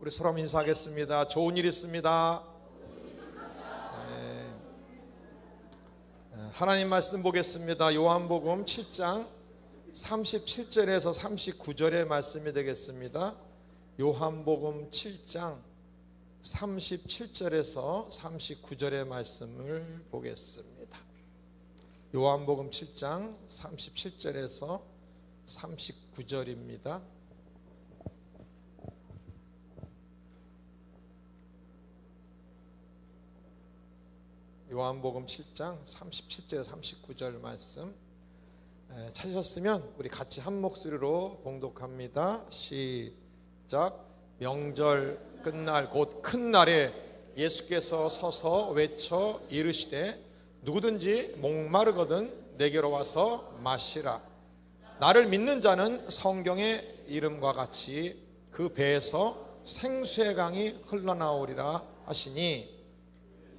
우리 서로 한번 인사하겠습니다. 좋은 일 있습니다. 네. 하나님 말씀 보겠습니다. 요한복음 7장 37절에서 39절의 말씀이 되겠습니다. 요한복음 7장 37절에서 39절의 말씀을 보겠습니다. 요한복음 7장 37절에서 39절입니다. 요한복음 7장 37절에서 39절 말씀 찾으셨으면 우리 같이 한 목소리로 봉독합니다. 시작. 명절 끝날 곧 큰 날에 예수께서 서서 외쳐 이르시되 누구든지 목마르거든 내게로 와서 마시라. 나를 믿는 자는 성경의 이름과 같이 그 배에서 생수의 강이 흘러나오리라 하시니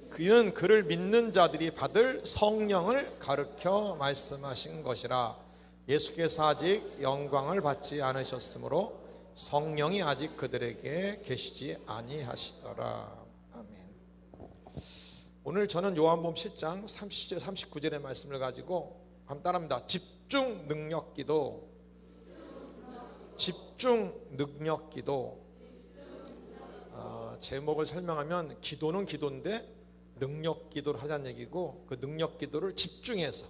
그는 그를 믿는 자들이 받을 성령을 가르쳐 말씀하신 것이라. 예수께서 아직 영광을 받지 않으셨으므로 성령이 아직 그들에게 계시지 아니하시더라. 아멘. 오늘 저는 요한복음 10장 30절 39절의 말씀을 가지고 한번 따라합니다. 집중 능력 기도. 집중 능력 기도. 제목을 설명하면 기도는 기도인데 능력 기도를 하자는 얘기고, 그 능력 기도를 집중해서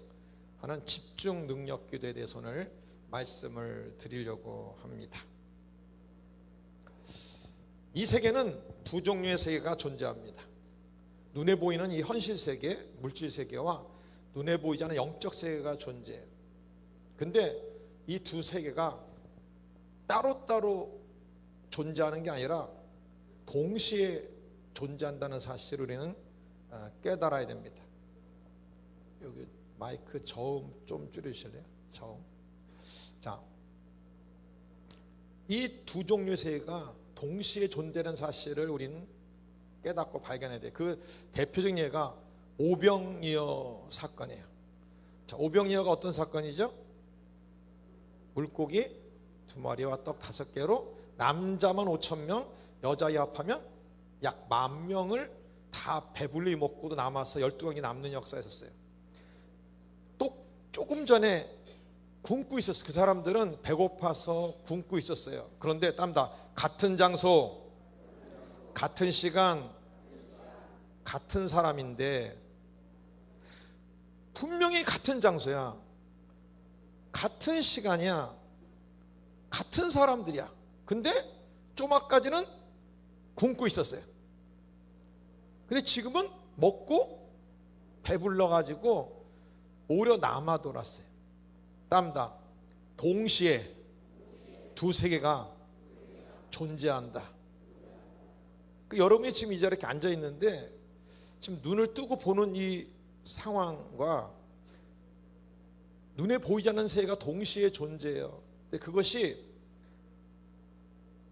하는 집중 능력 기도에 대해서 오늘 말씀을 드리려고 합니다. 이 세계는 두 종류의 세계가 존재합니다. 눈에 보이는 이 현실 세계, 물질 세계와 눈에 보이지 않는 영적 세계가 존재해요. 근데 이 두 세계가 따로따로 존재하는 게 아니라 동시에 존재한다는 사실을 우리는 깨달아야 됩니다. 여기 마이크 저음 좀 줄이실래요? 저음. 자, 이 두 종류의 세계가 동시에 존재하는 사실을 우리는 깨닫고 발견해야 돼요. 그 대표적인 예가 오병이어 사건이에요. 자, 오병이어가 어떤 사건이죠? 물고기 2마리와 떡 5개로 남자만 5,000명, 여자 합하면 약 10,000명을 다 배불리 먹고도 남아서 12명이 남는 역사가 있었어요. 또 조금 전에 굶고 있었어요. 그 사람들은 배고파서 굶고 있었어요. 그런데 땀다 같은 장소, 같은 시간, 같은 사람인데 분명히 같은 장소야, 같은 시간이야, 같은 사람들이야. 근데 좀 아까지는 굶고 있었어요. 근데 지금은 먹고 배불러가지고 오히려 남아 돌았어요. 땀다 동시에 두 세계가 존재한다. 여러분이 지금 이 자리에 이렇게 앉아 있는데 지금 눈을 뜨고 보는 이 상황과 눈에 보이지 않는 세계가 동시에 존재해요. 근데 그것이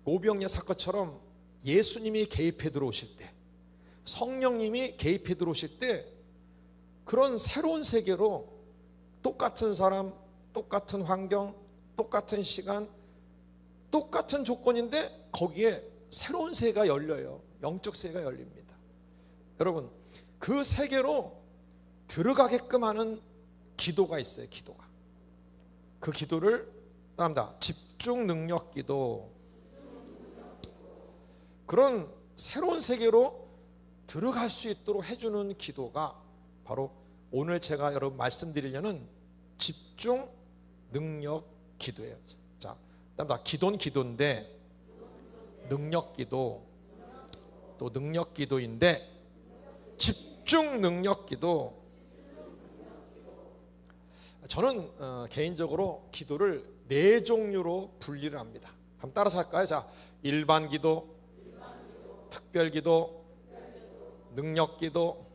오병이어 사건처럼 예수님이 개입해 들어오실 때, 성령님이 개입해 들어오실 때 그런 새로운 세계로 똑같은 사람, 똑같은 환경, 똑같은 시간, 똑같은 조건인데 거기에 새로운 세계가 열려요. 영적 세계가 열립니다. 여러분, 그 세계로 들어가게끔 하는 기도가 있어요. 기도가. 그 기도를 따릅니다. 집중 능력 기도. 그런 새로운 세계로 들어갈 수 있도록 해주는 기도가 바로 오늘 제가 여러분 말씀드리려는 집중 능력 기도예요. 자, 따릅니다. 기도는 기도인데 능력 기도, 또 능력 기도인데 집중 능력 기도. 저는 개인적으로 기도를 4종류로 분리를 합니다. 한번 따라서 할까요? 자, 일반 기도, 특별 기도, 능력 기도,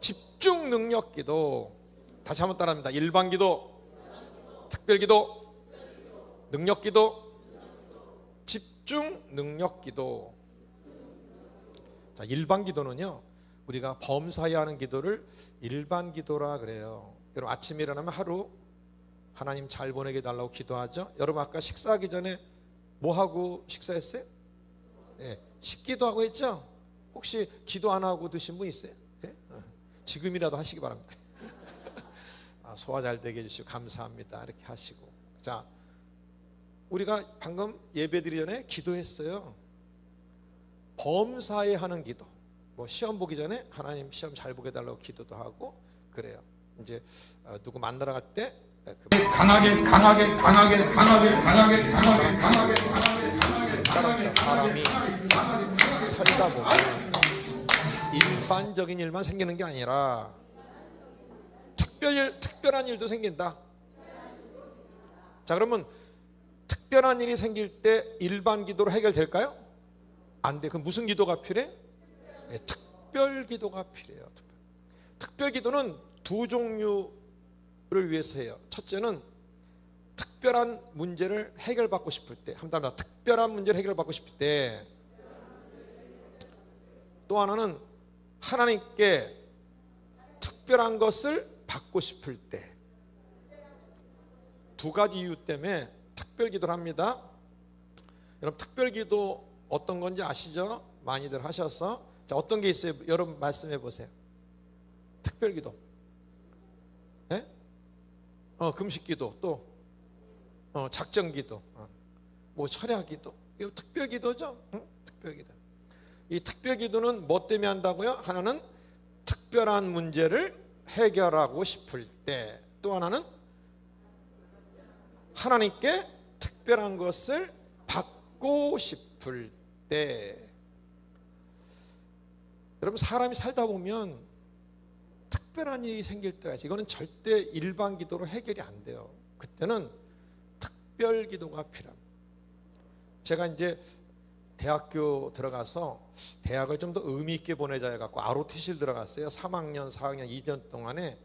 집중 능력 기도. 다시 한번 따라합니다. 일반 기도, 특별 기도, 능력 기도, 집중 능력 기도. 자, 일반 기도는요, 우리가 범사에 하는 기도를 일반 기도라 그래요. 여러분 아침에 일어나면 하루 하나님 잘 보내게 달라고 기도하죠. 여러분 아까 식사하기 전에 뭐 하고 식사했어요? 예, 식기도 하고 했죠? 혹시 기도 안 하고 드신 분 있어요? 예? 지금이라도 하시기 바랍니다. 소화 잘 되게 해주시고 감사합니다. 이렇게 하시고. 자, 우리가 방금 예배드리기 전에 기도했어요. 범사에 하는 기도. 뭐 시험 보기 전에 하나님 시험 잘 보게 달라고 기도도 하고 그래요. 이제 누구 만나러 갈 때 강하게 사람이 살다 보면 일반적인 일만 생기는 게 아니라 특별한 일도 생긴다. 자, 그러면 특별한 일이 생길 때 일반 기도로 해결될까요? 안 돼. 그럼 무슨 기도가 필요해? 네, 특별 기도가 필요해요. 특별 기도는 두 종류를 위해서 해요. 첫째는 특별한 문제를 해결받고 싶을 때, 한번 특별한 문제를 해결받고 싶을 때, 또 하나는 하나님께 특별한 것을 받고 싶을 때. 두 가지 이유 때문에 특별 기도를 합니다. 여러분 특별 기도 어떤 건지 아시죠? 많이들 하셔서. 자, 어떤 게 있어요? 여러분 말씀해 보세요. 특별 기도. 예? 금식 기도, 또 작정 기도, 뭐 철야 기도. 이거 특별 기도죠? 응? 특별 기도. 이 특별 기도는 뭐 때문에 한다고요? 하나는 특별한 문제를 해결하고 싶을 때, 또 하나는 하나님께 특별한 것을 받고 싶을 때. 여러분 사람이 살다 보면 특별한 일이 생길 때가 있어요. 이거는 절대 일반 기도로 해결이 안 돼요. 그때는 특별 기도가 필요합니다. 제가 이제 대학교 들어가서 대학을 좀 더 의미 있게 보내자 해갖고 ROTC를 들어갔어요. 3학년, 4학년, 2년 동안에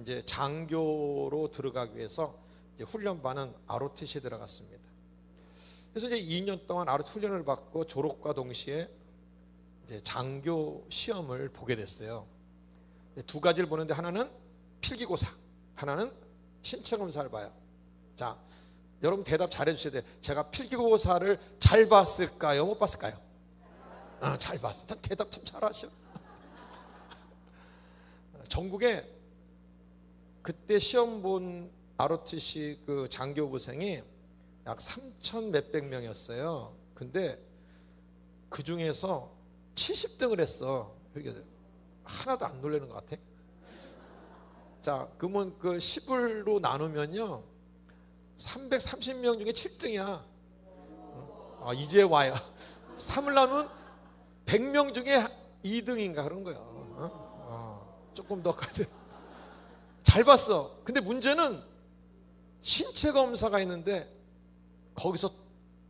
이제 장교로 들어가기 위해서 이제 훈련반은 ROTC에 들어갔습니다. 그래서 이제 2년 동안 ROTC 훈련을 받고 졸업과 동시에 이제 장교 시험을 보게 됐어요. 두 가지를 보는데 하나는 필기고사, 하나는 신체검사를 봐요. 자, 여러분 대답 잘해 주셔야 돼요. 제가 필기고사를 잘 봤을까요? 못 봤을까요? 잘 봤어요. 대답 참 잘하셔. 전국에 그때 시험 본 ROTC 그 장교부생이 약 3천 몇백 명이었어요. 근데 그 중에서 70등을 했어. 하나도 안 놀라는 것 같아. 자, 그러면 그 10으로 나누면요 330명 중에 7등이야. 이제 와요. 3을 나누면 100명 중에 2등인가 그런 거야. 조금 더 가도 잘 봤어. 근데 문제는 신체 검사가 있는데 거기서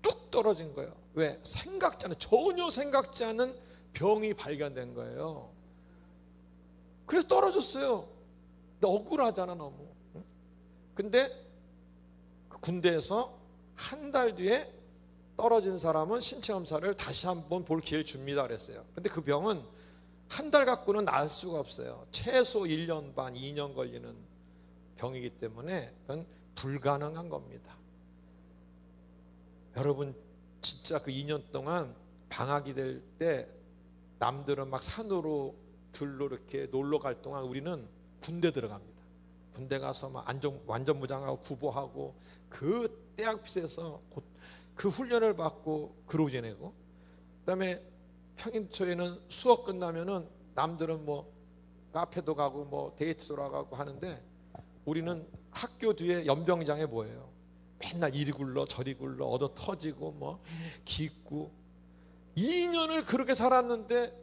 뚝 떨어진 거예요. 왜? 전혀 생각지 않은 병이 발견된 거예요. 그래서 떨어졌어요. 근데 억울하잖아 너무. 근데 군대에서 한 달 뒤에 떨어진 사람은 신체 검사를 다시 한번 볼 기회를 줍니다 그랬어요. 근데 그 병은 한 달 갖고는 나을 수가 없어요. 최소 1년 반, 2년 걸리는 병이기 때문에 그건 불가능한 겁니다. 여러분 진짜 그 2년 동안 방학이 될 때 남들은 막 산으로 들로 이렇게 놀러 갈 동안 우리는 군대 들어갑니다. 군대 가서 막 완전 무장하고 구보하고 그 태양빛에서 그 훈련을 받고 그러고 지내고, 그다음에 평일초에는 수업 끝나면은 남들은 뭐 카페도 가고 뭐 데이트도 나가고 하는데 우리는 학교 뒤에 연병장에 뭐예요? 맨날 이리 굴러 저리 굴러 얻어 터지고 뭐 기고 2년을 그렇게 살았는데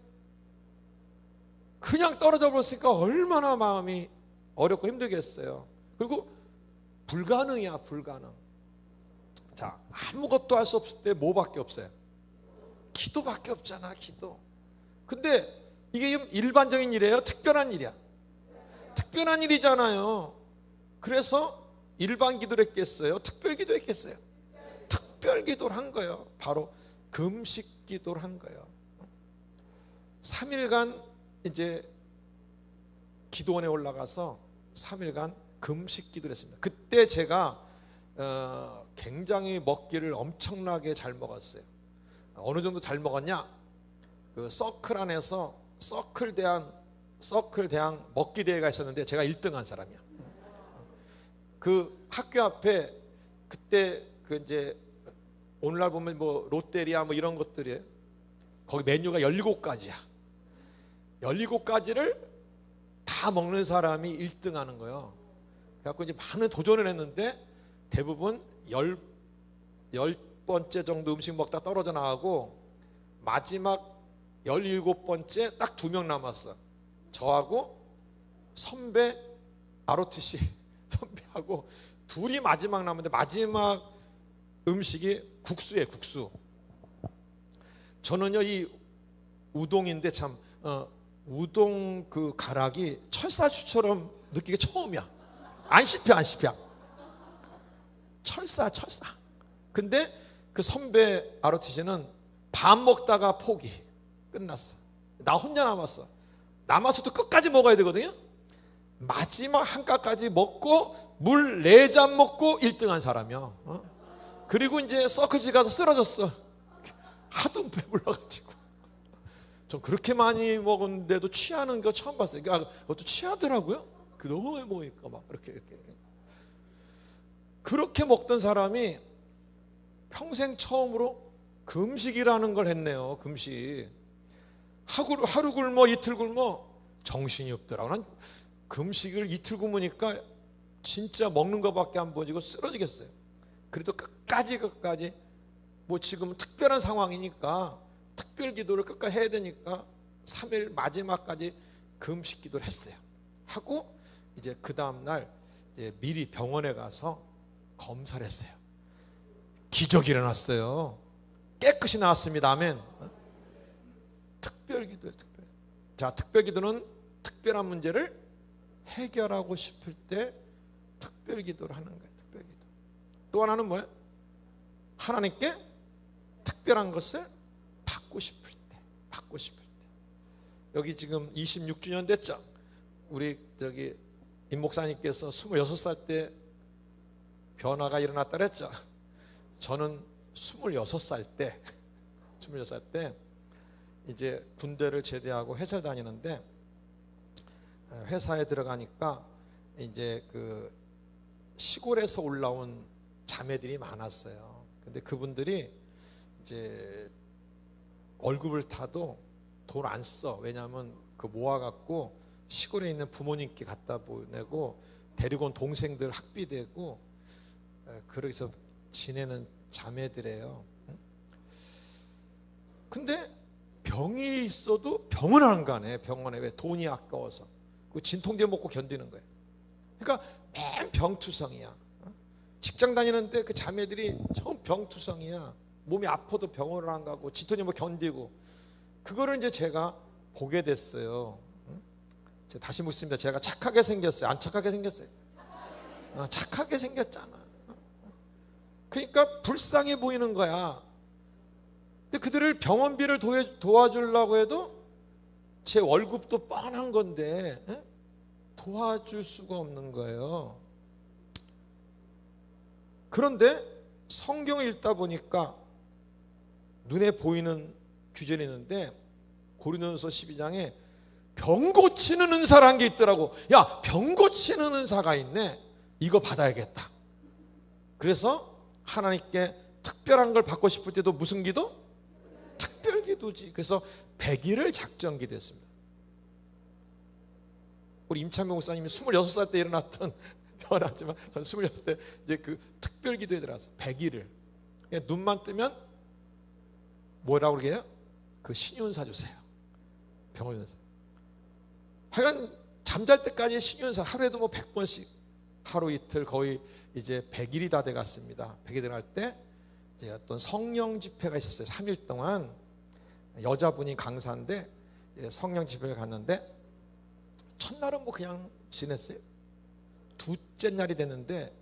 그냥 떨어져 버렸으니까 얼마나 마음이 어렵고 힘들겠어요. 그리고 불가능이야, 불가능. 자, 아무것도 할 수 없을 때 뭐밖에 없어요? 기도밖에 없잖아, 기도. 근데 이게 일반적인 일이에요? 특별한 일이야? 특별한 일이잖아요. 그래서 일반 기도를 했겠어요? 특별 기도 했겠어요? 특별 기도를 한 거예요. 바로 금식 기도를 한 거예요. 3일간 이제 기도원에 올라가서 3일간 금식 기도를 했습니다. 그때 제가 굉장히 먹기를 엄청나게 잘 먹었어요. 어느 정도 잘 먹었냐? 그 서클 안에서 서클 대항 먹기 대회가 있었는데 제가 1등한 사람이야. 그 학교 앞에 그때 그 이제 오늘날 보면 뭐 롯데리아 뭐 이런 것들이 거기 메뉴가 17가지야. 17가지를 다 먹는 사람이 1등하는 거예요. 그래갖고 이제 많은 도전을 했는데 대부분 10번째 정도 음식 먹다 떨어져 나가고 마지막 17번째 딱 2명 남았어. 저하고 선배 ROTC 선배하고 둘이 마지막 남았는데 마지막 음식이 국수예요. 국수. 저는요 이 우동인데 참 우동 그 가락이 철사주처럼 느끼기 처음이야. 안 씹혀. 철사. 근데 그 선배 ROTC는 밥 먹다가 포기. 끝났어. 나 혼자 남았어. 남아서도 끝까지 먹어야 되거든요. 마지막 한 값까지 먹고 물 4잔 먹고 1등한 사람이야. 그리고 이제 서커스 가서 쓰러졌어. 하도 배불러가지고. 전 그렇게 많이 먹었는데도 취하는 거 처음 봤어요. 그것도 취하더라고요. 너무 많이 먹으니까 막 이렇게. 그렇게 먹던 사람이 평생 처음으로 금식이라는 걸 했네요. 금식. 하루 굶어 이틀 굶어 정신이 없더라고. 난 금식을 이틀 굶으니까 진짜 먹는 것밖에 안 보이고 쓰러지겠어요. 그래도 끝까지 뭐 지금 특별한 상황이니까 특별 기도를 끝까지 해야 되니까 3일 마지막까지 금식 기도를 했어요. 하고 이제 그 다음날 미리 병원에 가서 검사를 했어요. 기적이 일어났어요. 깨끗이 나왔습니다. 아멘. 특별 기도예요. 자, 특별 기도는 특별한 문제를 해결하고 싶을 때 특별 기도를 하는 거예요. 특별 기도. 또 하나는 뭐예요? 하나님께 특별한 것을 받고 싶을 때. 여기 지금 26주년 됐죠? 우리 임 목사님께서 26살 때 변화가 일어났다 그랬죠? 저는 26살 때 이제 군대를 제대하고 회사를 다니는데 회사에 들어가니까 이제 그 시골에서 올라온 자매들이 많았어요. 근데 그분들이 이제 월급을 타도 돈 안 써. 왜냐하면 그 모아갖고 시골에 있는 부모님께 갖다 보내고 데리고 온 동생들 학비 대고 그래서 지내는 자매들이에요. 근데 병이 있어도 병원 안 가네. 병원에. 왜? 돈이 아까워서. 그 진통제 먹고 견디는 거예요. 그러니까 맨 병투성이야. 직장 다니는데 그 자매들이 처음 병투성이야. 몸이 아파도 병원을 안 가고 진통제 뭐 견디고. 그거를 이제 제가 보게 됐어요. 제가 다시 묻습니다. 제가 착하게 생겼어요? 안 착하게 생겼어요? 착하게 생겼잖아. 그러니까 불쌍해 보이는 거야. 근데 그들을 병원비를 도와주려고 해도 제 월급도 뻔한 건데 도와줄 수가 없는 거예요. 그런데 성경을 읽다 보니까 눈에 보이는 규절이 있는데 고린도전서 12장에 병 고치는 은사라는 게 있더라고. 야, 병 고치는 은사가 있네. 이거 받아야겠다. 그래서 하나님께 특별한 걸 받고 싶을 때도 무슨 기도? 특별 기도지. 그래서 100일을 작정 기도했습니다. 우리 임창경 목사님이 26살 때 일어났던 변하지만 전 26살 때 이제 그 특별 기도에 들어가서 100일을 눈만 뜨면 뭐라고 그러게요? 그 신윤사 주세요. 병원에서. 하여간 잠잘 때까지 신윤사 하루에도 뭐 100번씩 하루 이틀 거의 이제 100일이 다 돼갔습니다. 100일 들어갈 때 어떤 성령 집회가 있었어요. 3일 동안 여자분이 강사인데 성령 집회를 갔는데 첫날은 뭐 그냥 지냈어요. 둘째 날이 됐는데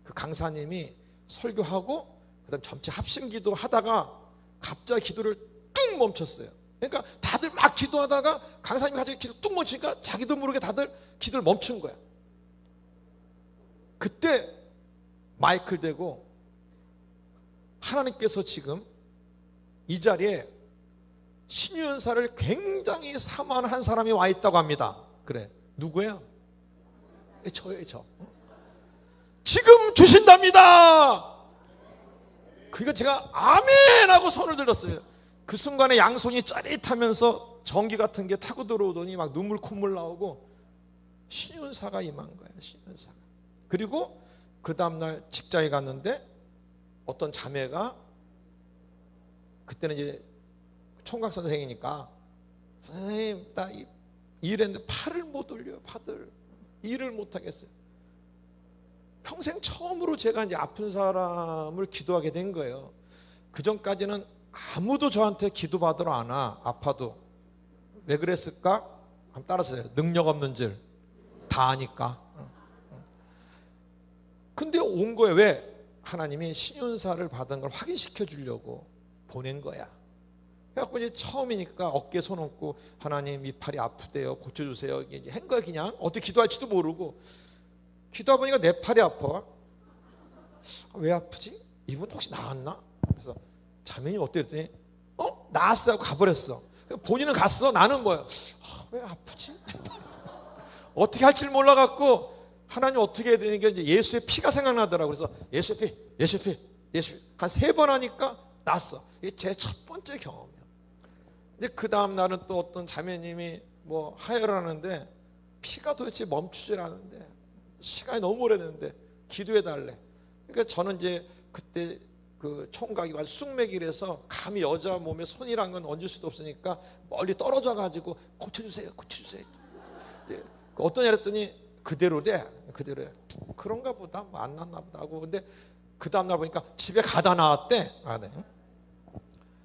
그 강사님이 설교하고 그다음 전체 합심기도 하다가 갑자기 기도를 뚝 멈췄어요. 그러니까 다들 막 기도하다가 강사님이 갑자기 기도 뚝 멈추니까 자기도 모르게 다들 기도를 멈춘 거야. 그때 마이크를 대고 하나님께서 지금 이 자리에 신유연사를 굉장히 사모하는 한 사람이 와 있다고 합니다. 그래, 누구예요? 저예요, 저. 지금 주신답니다. 그러니까 제가 아멘 하고 손을 들었어요. 그 순간에 양손이 짜릿하면서 전기 같은 게 타고 들어오더니 막 눈물 콧물 나오고 신윤사가 임한 거예요. 신윤사가. 그리고 그 다음날 직장에 갔는데 어떤 자매가, 그때는 이제 총각 선생이니까, 선생님 나 일했는데 팔을 못 올려요. 팔을 일을 못 하겠어요. 평생 처음으로 제가 이제 아픈 사람을 기도하게 된 거예요. 그 전까지는 아무도 저한테 기도받으러 안 와. 아파도. 왜 그랬을까? 한번 따라서요. 능력 없는 줄 다 아니까. 근데 온 거예요. 왜? 하나님이 신윤사를 받은 걸 확인시켜 주려고 보낸 거야. 그래갖고 이제 처음이니까 어깨에 손 얹고, 하나님 이 팔이 아프대요, 고쳐주세요. 이제 한 거야. 그냥 어떻게 기도할지도 모르고. 기도하다 보니까 내 팔이 아파. 왜 아프지? 이분 혹시 나았나? 그래서 자매님 어때? 했더니 나았어 하고 가버렸어. 본인은 갔어. 나는 뭐야? 왜 아프지? 어떻게 할 줄 몰라갖고 하나님 어떻게 해야 되는 게 이제 예수의 피가 생각나더라고. 그래서 예수의 피, 예수의 피, 예수의 피 한 3번 하니까 났어. 이게 제 첫 번째 경험이야. 이제 그 다음 날은 또 어떤 자매님이 뭐 하혈하는데 피가 도대체 멈추질 않는데 시간이 너무 오래됐는데 기도해 달래. 그러니까 저는 이제 그때 그 총각이 아주 쑥맥이라서 감히 여자 몸에 손이란 건 얹을 수도 없으니까 멀리 떨어져 가지고 고쳐주세요, 고쳐주세요. 이제 어떠냐 했더니 그대로래. 그대로래. 그런가 보다, 뭐 안 났나 보다 하고. 근데 그 다음날 보니까 집에 가다 나왔대. 네.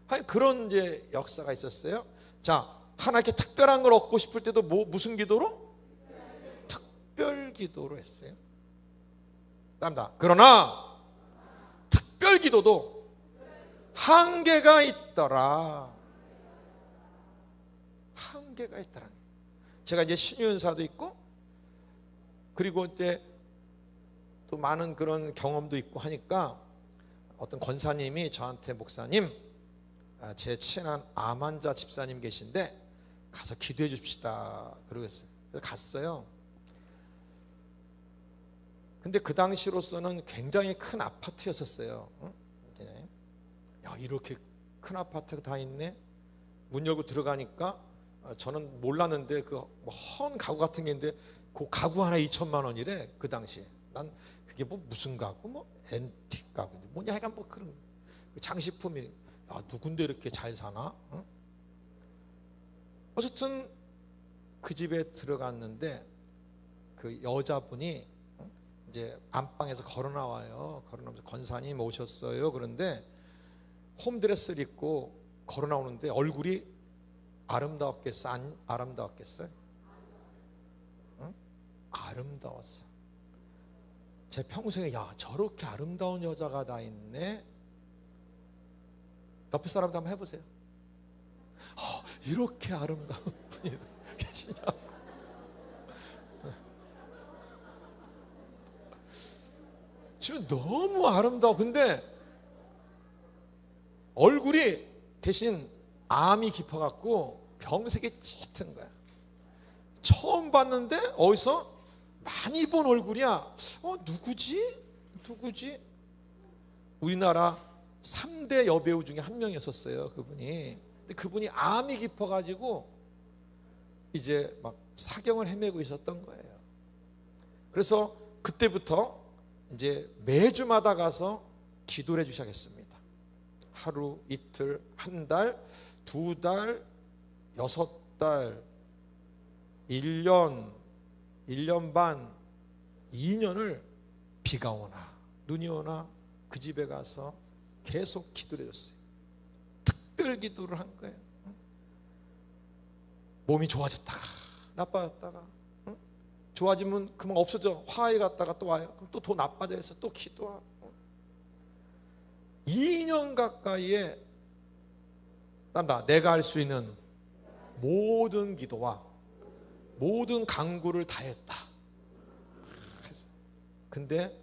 아니, 그런 이제 역사가 있었어요. 자, 하나님께 특별한 걸 얻고 싶을 때도 무슨 기도로? 특별 기도로 했어요. 답니다. 그러나 특별 기도도 한계가 있더라. 한계가 있더라. 제가 이제 신유연사도 있고, 그리고 이제 또 많은 그런 경험도 있고 하니까 어떤 권사님이 저한테, 목사님, 제 친한 암 환자 집사님 계신데 가서 기도해 줍시다 그러겠어요. 그래서 갔어요. 근데 그 당시로서는 굉장히 큰 아파트였었어요. 야, 이렇게 큰 아파트가 다 있네. 문 열고 들어가니까 저는 몰랐는데 그 헌 가구 같은 게 있는데 그 가구 하나 2천만 원이래. 그 당시에. 난 그게 뭐 무슨 가구, 뭐 앤틱 가구, 뭐냐, 약간 뭐 그런 장식품이. 야, 누군데 이렇게 잘 사나? 어쨌든 그 집에 들어갔는데 그 여자분이 이제 안방에서 걸어 나와요. 걸어 나오면서 권사님 오셨어요. 그런데 홈드레스를 입고 걸어 나오는데 얼굴이 아름다웠겠어? 안 아름다웠겠어요? 아름다웠어. 제 평생에, 야, 저렇게 아름다운 여자가 다 있네. 옆에 사람도 한번 해보세요. 이렇게 아름다운 분이 계시냐고. 지금 너무 아름다워. 근데 얼굴이 대신 암이 깊어갖고 병색이 짙은 거야. 처음 봤는데 어디서 많이 본 얼굴이야. 누구지? 누구지? 우리나라 3대 여배우 중에 한 명이었었어요, 그분이. 근데 그분이 암이 깊어가지고 이제 막 사경을 헤매고 있었던 거예요. 그래서 그때부터 이제 매주마다 가서 기도를 해주기 시작했습니다. 하루, 이틀, 한 달, 2달, 6달, 1년, 1년 반, 2년을 비가 오나 눈이 오나 그 집에 가서 계속 기도를 해줬어요. 특별 기도를 한 거예요. 몸이 좋아졌다가 나빠졌다가, 좋아지면 그만 없어져. 화해 갔다가 또 와요. 그럼 또 더 나빠져서 또 기도하고. 2년 가까이에 내가 할 수 있는 모든 기도와 모든 간구를 다 했다. 근데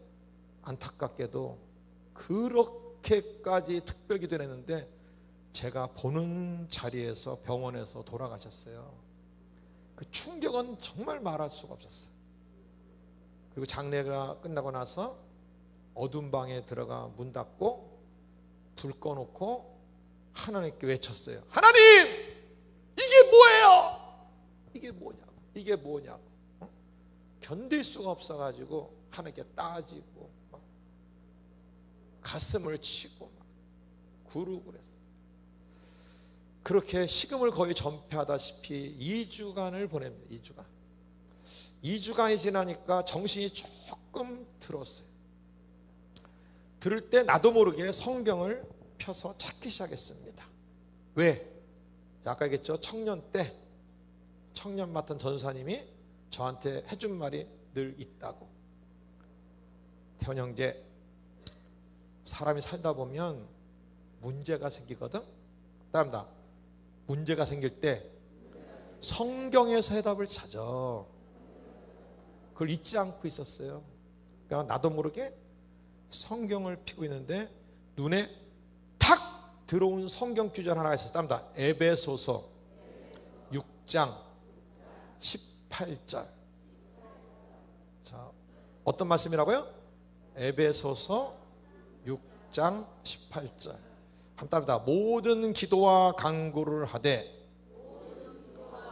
안타깝게도 그렇게까지 특별 기도를 했는데 제가 보는 자리에서 병원에서 돌아가셨어요. 그 충격은 정말 말할 수가 없었어요. 그리고 장례가 끝나고 나서 어두운 방에 들어가 문 닫고 불 꺼놓고 하나님께 외쳤어요. 하나님! 이게 뭐예요? 이게 뭐냐고. 이게 뭐냐고. 견딜 수가 없어가지고 하나님께 따지고 막 가슴을 치고 막 구르고 그랬어요. 그렇게 식음을 거의 전폐하다시피 2주간을 보냅니다. 2주간. 2주간이 지나니까 정신이 조금 들었어요. 들을 때 나도 모르게 성경을 펴서 찾기 시작했습니다. 왜? 아까 얘기했죠. 청년 때 청년 맡은 전사님이 저한테 해준 말이 늘 있다고. 태원 형제, 사람이 살다 보면 문제가 생기거든. 따릅니다. 문제가 생길 때 성경에서 해답을 찾아. 그걸 잊지 않고 있었어요. 그러니까 나도 모르게 성경을 피고 있는데 눈에 탁 들어온 성경 구절 하나가 있었어요. 따릅니다. 에베소서 6장 18절. 자, 어떤 말씀이라고요? 에베소서 6장 18절. 한답니다. 모든 기도와 간구를 하되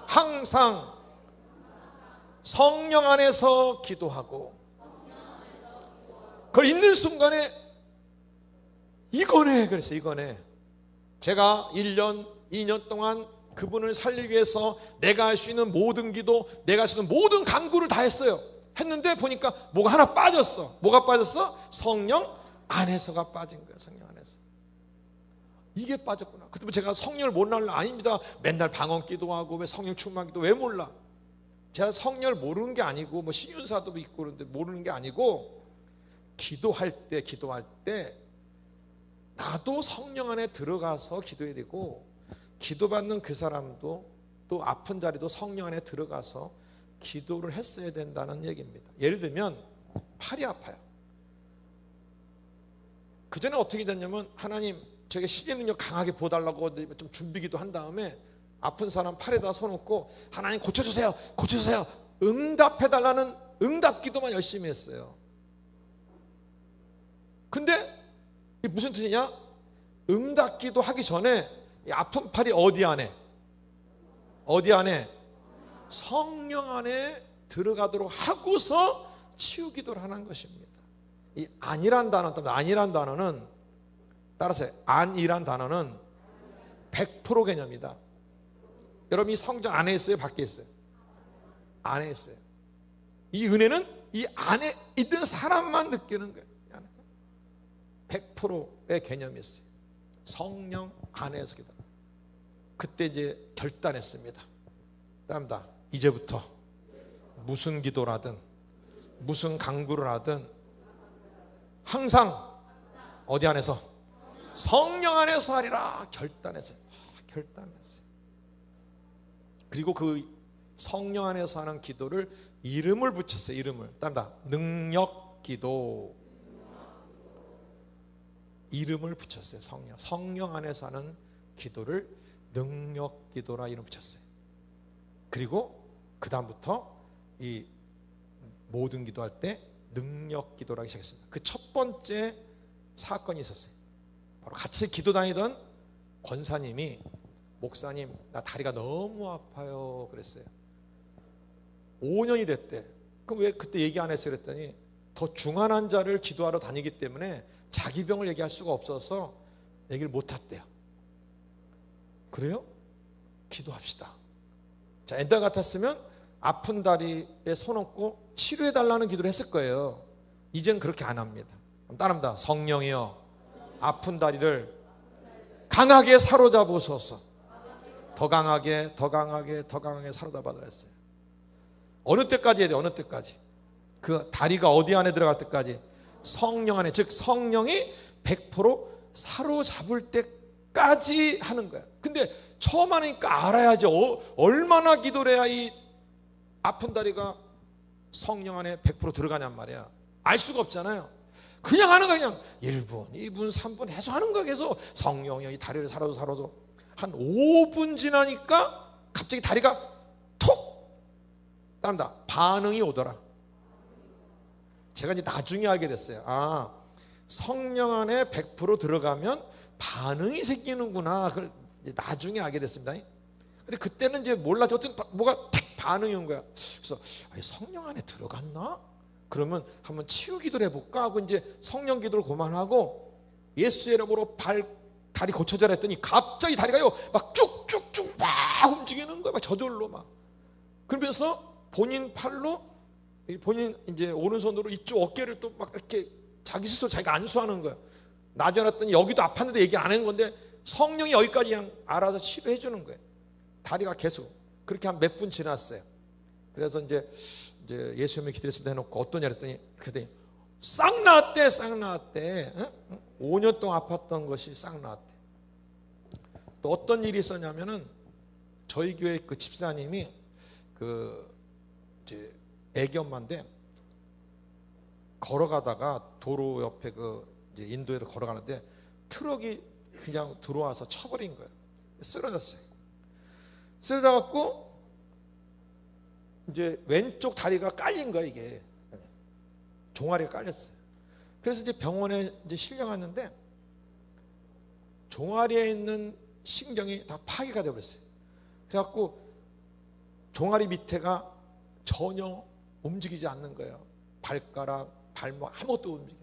항상 성령 안에서 기도하고. 그걸 읽는 순간에 이거네 그랬어요. 이거네. 제가 1년 2년 동안 그분을 살리기 위해서 내가 할 수 있는 모든 기도, 내가 할 수 있는 모든 간구를 다 했어요. 했는데 보니까 뭐가 하나 빠졌어. 뭐가 빠졌어? 성령 안에서가 빠진 거예요. 성령 안에서. 이게 빠졌구나. 그때 제가 성령을 몰라? 아닙니다. 맨날 방언 기도하고 왜 성령 충만 기도 왜 몰라? 제가 성령을 모르는 게 아니고 뭐 신윤사도 있고 그런데 모르는 게 아니고 기도할 때 나도 성령 안에 들어가서 기도해야 되고 기도받는 그 사람도 또 아픈 자리도 성령 안에 들어가서 기도를 했어야 된다는 얘기입니다. 예를 들면 팔이 아파요. 그 전에 어떻게 됐냐면 하나님 저게 신의 능력 강하게 보달라고 좀 준비기도 한 다음에 아픈 사람 팔에다 손 얹고 하나님 고쳐주세요 고쳐주세요 응답해달라는 응답기도만 열심히 했어요. 근데 이게 무슨 뜻이냐? 응답기도 하기 전에 이 아픈 팔이 어디 안에? 어디 안에? 성령 안에 들어가도록 하고서 치유기도를 하는 것입니다. 이 안이란 단어, 안이란 단어는 따라서 안이란 단어는 100% 개념이다. 여러분 이 성전 안에 있어요? 밖에 있어요? 안에 있어요. 이 은혜는 이 안에 있는 사람만 느끼는 거예요. 100%의 개념이 있어요. 성령 안에서 기도. 그때 이제 결단했습니다. 따릅니다. 이제부터 무슨 기도라든 무슨 간구를 하든 항상 어디 안에서? 성령 안에서 하리라 결단했어요. 결단했어요. 그리고 그 성령 안에서 하는 기도를 이름을 붙였어요. 이름을. 따릅니다. 능력 기도. 이름을 붙였어요. 성령 안에서 하는 기도를 능력 기도라 이름 붙였어요. 그리고 그 다음부터 이 모든 기도할 때 능력 기도를 하기 시작했습니다. 그 첫 번째 사건이 있었어요. 바로 같이 기도 다니던 권사님이 목사님 나 다리가 너무 아파요 그랬어요. 5년이 됐대. 그럼 왜 그때 얘기 안 했어요? 그랬더니 더 중한 환자를 기도하러 다니기 때문에 자기 병을 얘기할 수가 없어서 얘기를 못 했대요. 그래요? 기도합시다. 자, 옛날 같았으면 아픈 다리에 손 얹고 치료해달라는 기도를 했을 거예요. 이젠 그렇게 안 합니다. 따릅니다. 성령이여 아픈 다리를 강하게 사로잡으소서. 더 강하게 더 강하게 더 강하게 사로잡아달라 했어요. 어느 때까지 해야 돼요? 어느 때까지? 그 다리가 어디 안에 들어갈 때까지? 성령 안에, 즉 성령이 100% 사로잡을 때까지 하는 거야. 근데 처음 하니까 알아야죠. 얼마나 기도를 해야 이 아픈 다리가 성령 안에 100% 들어가냔 말이야. 알 수가 없잖아요. 그냥 하는 거야. 그냥 1분, 2분, 3분 해서 하는 거야. 계속 성령이 다리를 살아서 한 5분 지나니까 갑자기 다리가 톡 따른다. 반응이 오더라. 제가 이제 나중에 알게 됐어요. 아, 성령 안에 100% 들어가면 반응이 생기는구나. 그걸 나중에 알게 됐습니다. 근데 그때는 이제 몰랐죠. 어떤 뭐가 탁 반응이 온 거야. 그래서 성령 안에 들어갔나? 그러면 한번 치유 기도를 해볼까 하고 이제 성령 기도를 그만하고 예수의 이름으로 다리 고쳐져라 했더니 갑자기 다리가요 막 쭉쭉쭉 막 움직이는 거야. 막 저절로 막. 그러면서 본인 팔로 본인 이제 오른손으로 이쪽 어깨를 또 막 이렇게 자기 스스로 자기가 안수하는 거야. 나중에 알았더니 여기도 아팠는데 얘기 안 한 건데 성령이 여기까지 그냥 알아서 치료해 주는 거예요. 다리가 계속 그렇게 한 몇 분 지났어요. 그래서 이제 예수님이 기도했습니다 해놓고 어떠냐 했더니 그랬더니 싹 나았대. 5년 동안 아팠던 것이 싹 나았대. 또 어떤 일이 있었냐면은 저희 교회 그 집사님이 그 이제 애기 엄마인데 걸어가다가 도로 옆에 그 이제 인도에로 걸어가는데 트럭이 그냥 들어와서 쳐버린 거예요. 쓰러졌어요. 쓰러져갖고 이제 왼쪽 다리가 깔린 거야. 이게 종아리가 깔렸어요. 그래서 이제 병원에 이제 실려갔는데 종아리에 있는 신경이 다 파괴가 되어버렸어요. 그래갖고 종아리 밑에가 전혀 움직이지 않는 거예요. 발가락, 발목 아무것도 움직여요.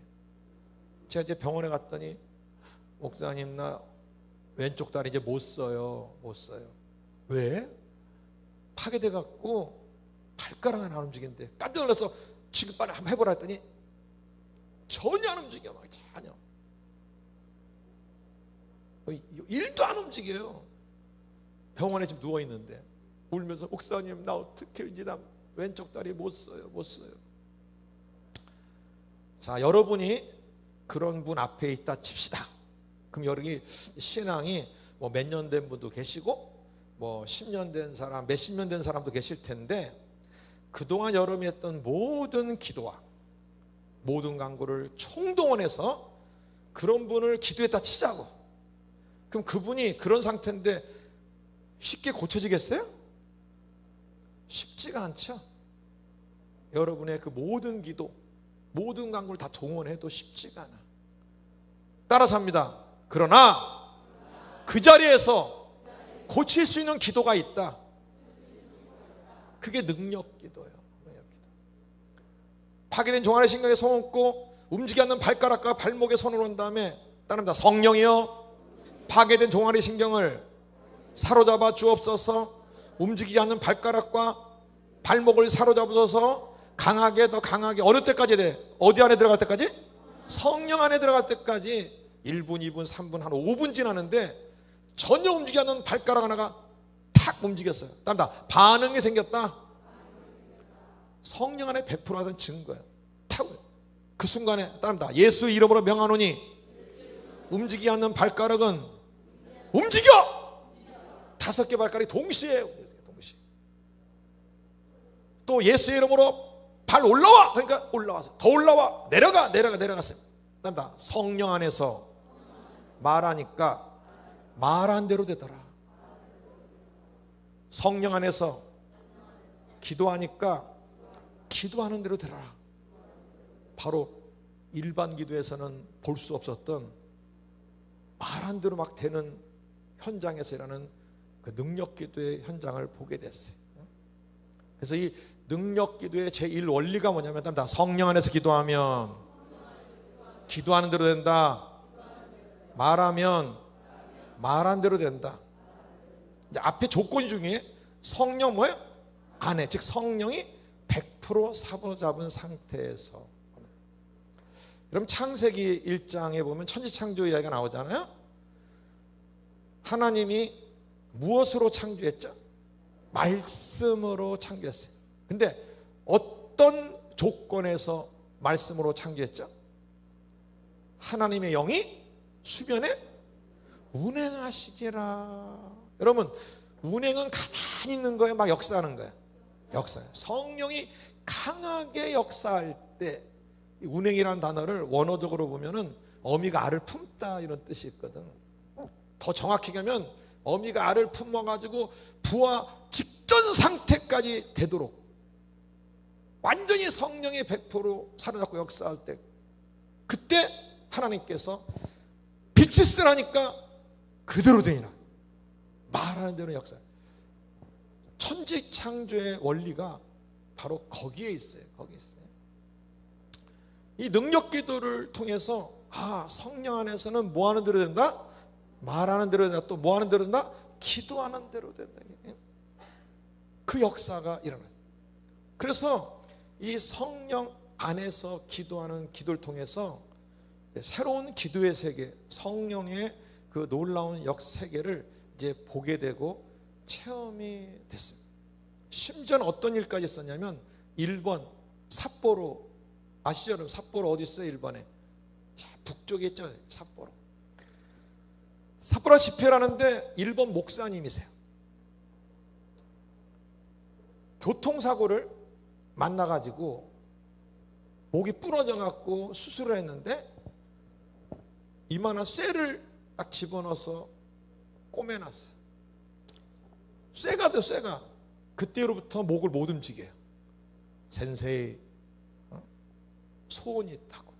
제가 이제 병원에 갔더니 목사님 나 왼쪽 다리 이제 못 써요. 왜? 파괴돼 갖고 발가락은 안 움직이는데 깜짝 놀라서 지금 빨리 한번 해보라 했더니 전혀 안 움직여. 막 전혀 1도 안 움직여요. 병원에 지금 누워있는데 울면서 목사님 나 어떻게 이제 나 왼쪽 다리 못 써요. 자, 여러분이 그런 분 앞에 있다 칩시다. 그럼 여기 신앙이 뭐 몇 년 된 분도 계시고 뭐 10년 된 사람, 몇십 년 된 사람도 계실 텐데 그동안 여러분이 했던 모든 기도와 모든 간구를 총동원해서 그런 분을 기도했다 치자고. 그럼 그분이 그런 상태인데 쉽게 고쳐지겠어요? 쉽지가 않죠. 여러분의 그 모든 기도, 모든 간구를 다 동원해도 쉽지가 않아. 따라서 합니다. 그러나 그 자리에서 고칠 수 있는 기도가 있다. 그게 능력 기도예요. 파괴된 종아리 신경에 손 얹고 움직이지 않는 발가락과 발목에 손을 얹은 다음에 따릅니다. 성령이여 파괴된 종아리 신경을 사로잡아 주옵소서. 움직이지 않는 발가락과 발목을 사로잡으셔서 강하게 더 강하게 어느 때까지 돼? 어디 안에 들어갈 때까지? 성령 안에 들어갈 때까지 1분, 2분, 3분, 한 5분 지나는데 전혀 움직이지 않는 발가락 하나가 탁 움직였어요. 따릅니다. 반응이 생겼다. 성령 안에 100% 하던 증거예요. 탁. 그 순간에 따릅니다. 예수 이름으로 명하노니 움직이지 않는 발가락은 움직여! 5개 발가락이 동시에. 또 예수 이름으로 발 올라와! 그러니까 올라와서 더 올라와! 내려갔어요. 따릅니다. 성령 안에서 말하니까 말한 대로 되더라. 성령 안에서 기도하니까 기도하는 대로 되더라. 바로 일반 기도에서는 볼 수 없었던 말한 대로 막 되는 현장에서 일하는 그 능력 기도의 현장을 보게 됐어요. 그래서 이 능력 기도의 제1 원리가 뭐냐면 성령 안에서 기도하면 기도하는 대로 된다. 말하면 말한 대로 된다. 이제 앞에 조건 중에 성령 뭐예요? 안에, 즉 성령이 100% 사로잡은 상태에서. 여러분 창세기 1장에 보면 천지창조 이야기가 나오잖아요. 하나님이 무엇으로 창조했죠? 말씀으로 창조했어요. 근데 어떤 조건에서 말씀으로 창조했죠? 하나님의 영이 수면에 운행하시지라. 여러분 운행은 가만히 있는 거예요? 막 역사하는 거예요? 역사예요. 성령이 강하게 역사할 때 이 운행이라는 단어를 원어적으로 보면은 어미가 알을 품다 이런 뜻이 있거든. 더 정확히 하면 어미가 알을 품어가지고 부화 직전 상태까지 되도록 완전히 성령의 100% 사로잡고 역사할 때, 그때 하나님께서 빛이 쓰라니까 그대로 되니라, 말하는 대로 역사. 천지 창조의 원리가 바로 거기에 있어요. 거기에 있어요. 이 능력 기도를 통해서 성령 안에서는 뭐 하는 대로 된다? 말하는 대로 된다. 또 뭐 하는 대로 된다? 기도하는 대로 된다. 그 역사가 일어나요. 그래서 이 성령 안에서 기도하는 기도를 통해서 새로운 기도의 세계, 성령의 그 놀라운 역세계를 이제 보게 되고 체험이 됐습니다. 심지어는 어떤 일까지 있었냐면, 일본 삿포로 아시죠? 여러분, 삿포로 어디 있어요? 일본에 북쪽에 있죠. 삿포로 집회를 하는데 일본 목사님이세요. 교통사고를 만나가지고 목이 부러져갖고 수술을 했는데 이만한 쇠를 딱 집어넣어서 꼬매놨어요. 쇠가 돼, 쇠가. 그때로부터 목을 못 움직여요. 센세이, 소원이 있다고.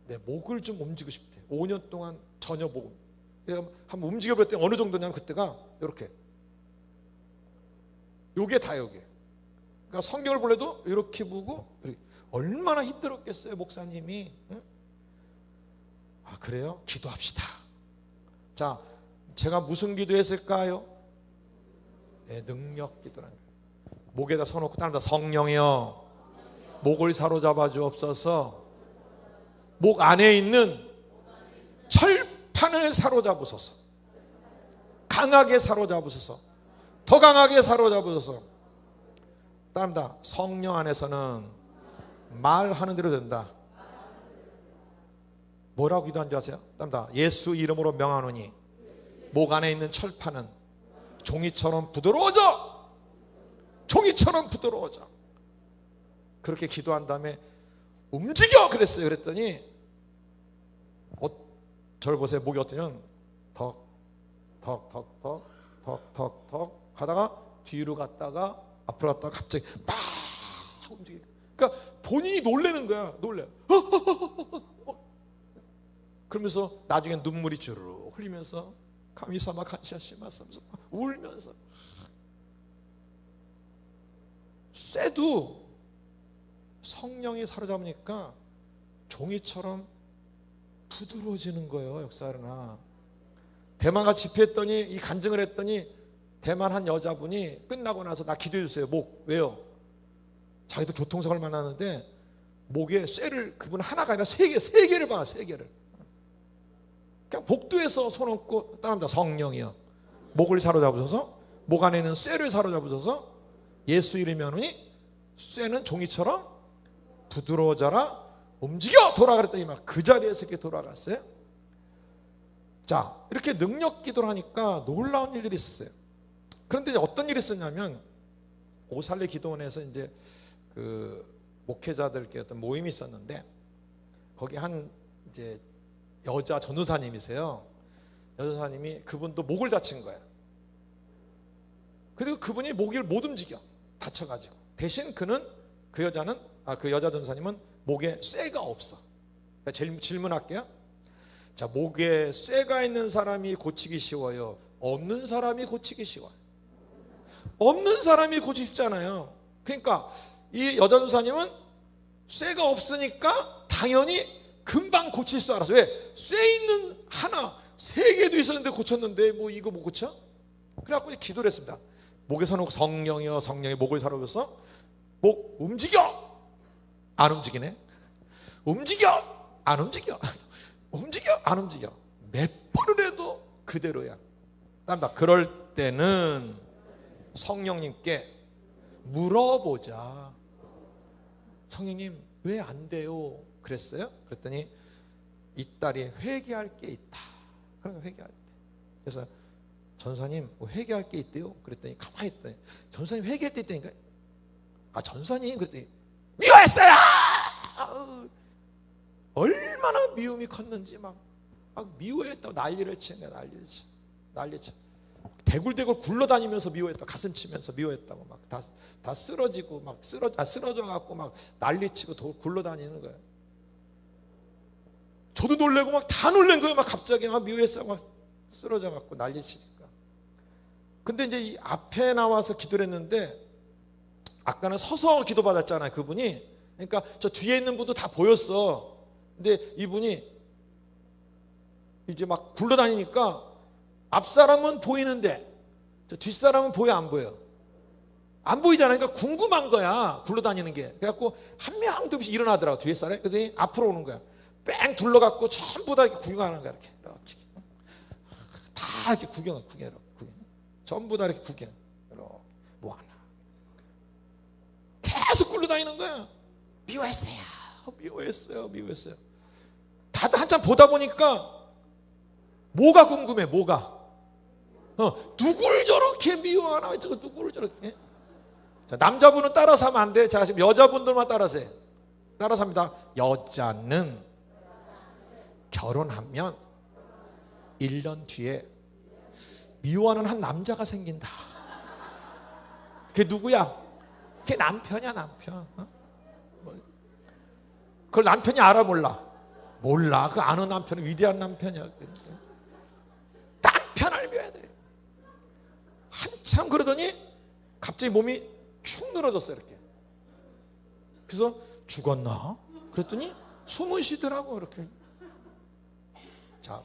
내 목을 좀 움직이고 싶대. 5년 동안 전혀 목. 한번 움직여봤더니 어느 정도냐면 그때가 이렇게. 요게 다 요게. 그러니까 성경을 볼래도 이렇게 보고 이렇게. 얼마나 힘들었겠어요, 목사님이. 그래요? 기도합시다. 자, 제가 무슨 기도했을까요? 네, 능력 기도라는 거예요. 목에다 서놓고 따릅니다. 성령이여, 목을 사로잡아 주옵소서. 목 안에 있는 철판을 사로잡으소서. 강하게 사로잡으소서. 더 강하게 사로잡으소서. 따릅니다. 성령 안에서는 말하는 대로 된다. 뭐라고 기도한 줄 아세요? 따릅니다. 예수 이름으로 명하노니 목 안에 있는 철판은 종이처럼 부드러워져. 종이처럼 부드러워져. 그렇게 기도한 다음에 움직여 그랬어요. 그랬더니 저를 보세요. 목이 어떠냐면 턱 하다가 뒤로 갔다가 앞으로 갔다가 갑자기 막 움직이고. 그러니까 본인이 놀라는 거야. 놀래. 그러면서 나중에 눈물이 주르륵 흘리면서 가미사마 간시아시마스 하면서 울면서. 쇠도 성령이 사로잡으니까 종이처럼 부드러워지는 거예요. 역사나 대만가 집회했더니 이 간증을 했더니 대만 한 여자분이 끝나고 나서 나 기도해 주세요. 목 왜요? 자기도 교통사고를 만났는데 목에 쇠를 그분 하나가 아니라 세 개를 박아. 세 개를. 그냥 복도에서 손 얹고 따릅니다. 성령이여, 목을 사로잡으셔서, 목 안에 있는 쇠를 사로잡으셔서 예수 이름이 하노니 쇠는 종이처럼 부드러워져라. 움직여 돌아 그랬더니 막 그 자리에서 이렇게 돌아갔어요. 자, 이렇게 능력 기도를 하니까 놀라운 일들이 있었어요. 그런데 어떤 일이 있었냐면, 오살레 기도원에서 이제 그 목회자들께 어떤 모임이 있었는데, 거기 한 이제 여자 전도사님이세요. 여전사님이 그분도 목을 다친 거예요. 그리고 그분이 목을 못 움직여. 다쳐가지고. 대신 그 여자 전도사님은 목에 쇠가 없어. 질문할게요. 자, 목에 쇠가 있는 사람이 고치기 쉬워요? 없는 사람이 고치기 쉬워요? 없는 사람이 고치기 쉽잖아요. 그러니까 이 여자 전도사님은 쇠가 없으니까 당연히 금방 고칠 줄 알았어. 왜? 쇠 있는 하나, 3개도 있었는데 고쳤는데 뭐 이거 못 고쳐? 그래갖고 기도를 했습니다. 목에 서놓고 성령이여, 성령이 목을 사로잡아서 목 움직여! 안 움직이네. 움직여! 안 움직여. 움직여! 안 움직여. 몇 번을 해도 그대로야. 그럴 때는 성령님께 물어보자. 성령님 왜 안 돼요? 그랬어요. 그랬더니 이 딸이 회개할 게 있다. 그러니까 회개할 때. 그래서 전사님 뭐 회개할 게 있대요. 그랬더니 가만히 있더니 전사님 회개할 때 있다니까. 전사님 그랬더니 미워했어요. 얼마나 미움이 컸는지 막 미워했다고 난리를 치네. 난리를 치. 대굴대굴 굴러다니면서 미워했다. 가슴 치면서 미워했다고 막 다 쓰러지고 막 쓰러져 갖고 막 난리치고 굴러다니는 거예요. 저도 놀래고 막 다 놀란 거예요. 막 갑자기 막 미워했어. 막 쓰러져 갖고 난리치니까. 근데 이제 이 앞에 나와서 기도를 했는데, 아까는 서서 기도 받았잖아요, 그분이. 그러니까 저 뒤에 있는 분도 다 보였어. 근데 이분이 이제 막 굴러다니니까 앞 사람은 보이는데 저 뒷 사람은 보여, 안 보여? 안 보이잖아요. 그러니까 궁금한 거야, 굴러다니는 게. 그래갖고 한 명도 없이 일어나더라고, 뒤에 사람이. 그랬더니 앞으로 오는 거야. 뺑 둘러갖고 전부 다 이렇게 구경하는 거야. 이렇게 다 이렇게 구경. 전부 다 이렇게 구경. 이렇게 뭐 하나. 계속 굴러다니는 거야. 미워했어요. 다들 한참 보다 보니까 뭐가 궁금해, 뭐가? 누굴 저렇게 미워하나? 누구를 저렇게? 자, 남자분은 따라서 하면 안 돼. 자, 지금 여자분들만 따라서 해. 따라서 합니다. 여자는 결혼하면 1년 뒤에 미워하는 한 남자가 생긴다. 그게 누구야? 그게 남편이야, 남편. 그걸 남편이 알아, 몰라? 몰라. 그 아는 남편은 위대한 남편이야. 남편을 미워야 돼. 한참 그러더니 갑자기 몸이 축 늘어졌어요, 이렇게. 그래서 죽었나? 그랬더니 숨을 쉬더라고, 이렇게. 자,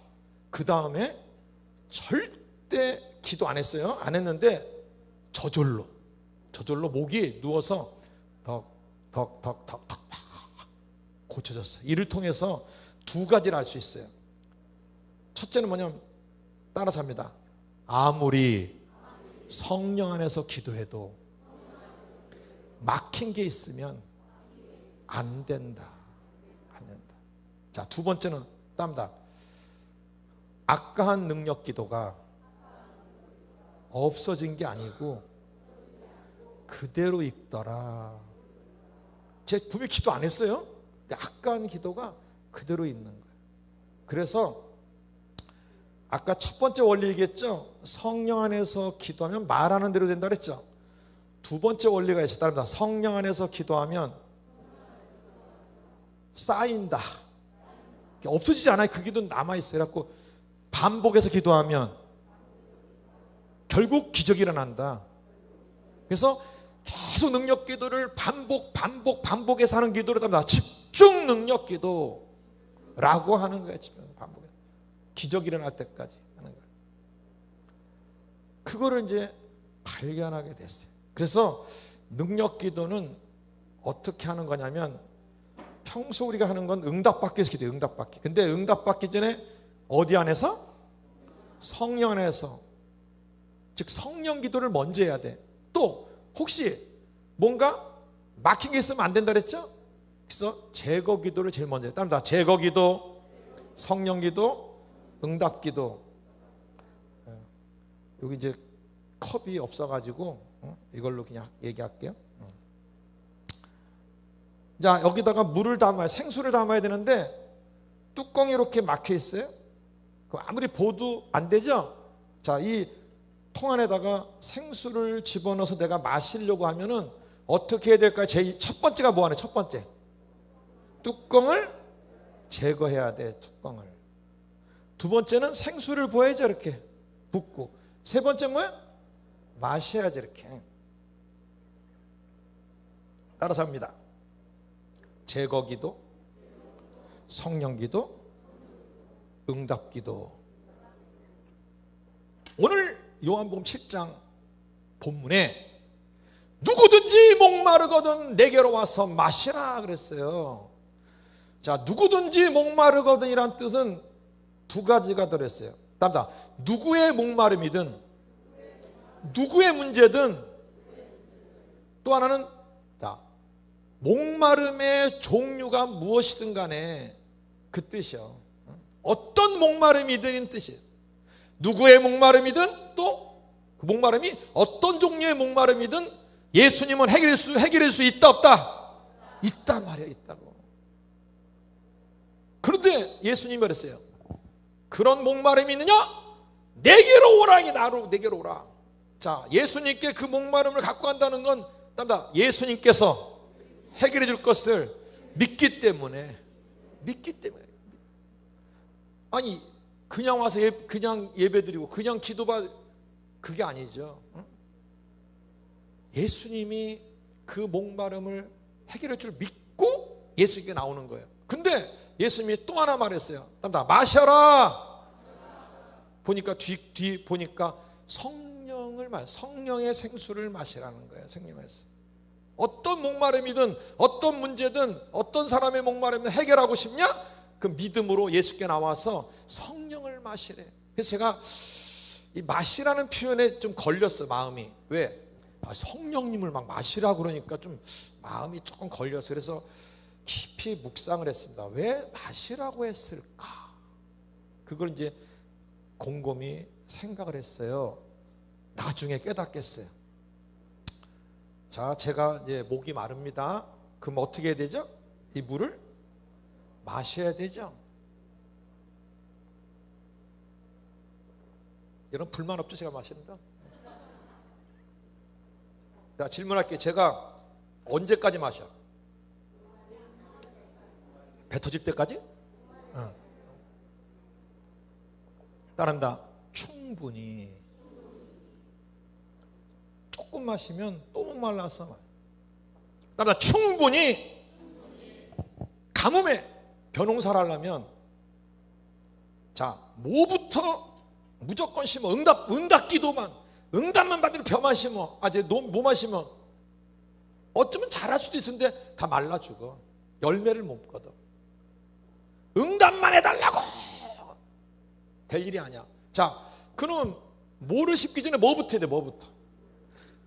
그 다음에 절대 기도 안 했어요. 안 했는데 저절로 목이 누워서 덕 고쳐졌어요. 이를 통해서 두 가지를 알 수 있어요. 첫째는 뭐냐면, 따라서 합니다. 아무리 성령 안에서 기도해도 막힌 게 있으면 안 된다. 자, 두 번째는 땀다. 아까 한 능력 기도가 없어진 게 아니고 그대로 있더라. 제가 분명히 기도 안 했어요. 근데 아까 한 기도가 그대로 있는 거예요. 그래서 아까 첫 번째 원리 얘기했죠. 성령 안에서 기도하면 말하는 대로 된다 그랬죠. 두 번째 원리가 있었답니다. 성령 안에서 기도하면 쌓인다. 없어지지 않아요. 그 기도는 남아있어요. 그래갖고 반복해서 기도하면 결국 기적이 일어난다. 그래서 계속 능력 기도를 반복해서 하는 기도를 합니다. 집중 능력 기도라고 하는 거예요. 반복해서. 기적이 일어날 때까지 하는 거예요. 그거를 이제 발견하게 됐어요. 그래서 능력 기도는 어떻게 하는 거냐면, 평소 우리가 하는 건 응답받기 위해서 기도해요. 응답받기. 근데 응답받기 전에 어디 안에서? 성령 안에서. 즉 성령 기도를 먼저 해야 돼. 또 혹시 뭔가 막힌 게 있으면 안 된다 그랬죠? 그래서 제거 기도를 제일 먼저 해요. 따라 제거 기도, 성령 기도, 응답 기도. 여기 이제 컵이 없어가지고 이걸로 그냥 얘기할게요. 자, 여기다가 물을 담아야, 생수를 담아야 되는데 뚜껑이 이렇게 막혀 있어요. 아무리 보도 안 되죠? 자, 이 통 안에다가 생수를 집어넣어서 내가 마시려고 하면은 어떻게 해야 될까요? 첫 번째가 뭐 하네? 첫 번째, 뚜껑을 제거해야 돼. 뚜껑을. 두 번째는 생수를 부어야죠. 이렇게 붓고. 세 번째 뭐야? 마셔야지. 이렇게. 따라서 합니다. 제거 기도, 성령 기도, 응답 기도. 오늘 요한복음 7장 본문에 누구든지 목마르거든 내게로 와서 마시라 그랬어요. 자, 누구든지 목마르거든 이란 뜻은 두 가지가 들었어요. 답니다. 누구의 목마름이든 누구의 문제든, 또 하나는 목마름의 종류가 무엇이든 간에 그 뜻이요. 어떤 목마름이든 뜻이에요. 누구의 목마름이든, 또 그 목마름이 어떤 종류의 목마름이든 예수님은 해결할 수 있다 없다? 있단 말이에요. 있다고. 그런데 예수님이 말했어요. 그런 목마름이 있느냐? 내게로 오라. 이 나로 내게로 오라. 자, 예수님께 그 목마름을 갖고 간다는 건 예수님께서 해결해 줄 것을 믿기 때문에. 아니, 그냥 와서 그냥 예배드리고 그냥 기도받, 그게 아니죠. 예수님이 그 목마름을 해결할 줄 믿고 예수님께 나오는 거예요. 근데 예수님이 또 하나 말했어요. 마셔라. 보니까 뒤 보니까 성령의 생수를 마시라는 거예요. 성령에서 어떤 목마름이든 어떤 문제든 어떤 사람의 목마름을 해결하고 싶냐? 그 믿음으로 예수께 나와서 성령을 마시래. 그래서 제가 이 마시라는 표현에 좀 걸렸어, 마음이. 왜? 성령님을 막 마시라고 그러니까 좀 마음이 조금 걸렸어. 그래서 깊이 묵상을 했습니다. 왜 마시라고 했을까? 그걸 이제 곰곰이 생각을 했어요. 나중에 깨닫겠어요. 자, 제가 이제 목이 마릅니다. 그럼 어떻게 해야 되죠? 이 물을 마셔야 되죠. 여러분 불만 없죠? 제가 마시는 거? 자, 질문할게요. 제가 언제까지 마셔? 배 터질 때까지? 따른다. 충분히. 조금 마시면 또 목말라서. 따른다. 충분히. 가뭄에 벼농사를 하려면, 자, 뭐부터 무조건 심어. 응답 기도만, 응답만 받으면 벼만 심어. 이제 뭐 마시면 어쩌면 잘할 수도 있는데 다 말라 죽어. 열매를 못 거둬. 응답만 해달라고 될 일이 아니야. 자, 그럼 뭐를 심기 전에 뭐부터 해야 돼? 뭐부터?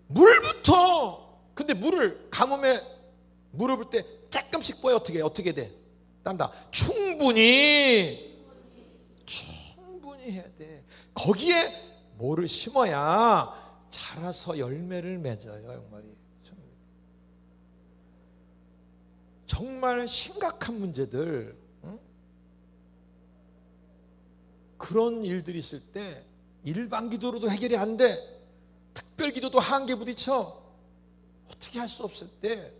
물부터. 근데 물을 가뭄에 물을 불 때 조금씩 보여. 어떻게 돼? 땀다. 충분히 해야 돼. 거기에 뭐를 심어야 자라서 열매를 맺어요. 정말 심각한 문제들, 그런 일들이 있을 때 일반 기도로도 해결이 안 돼. 특별 기도도 한계 부딪혀. 어떻게 할 수 없을 때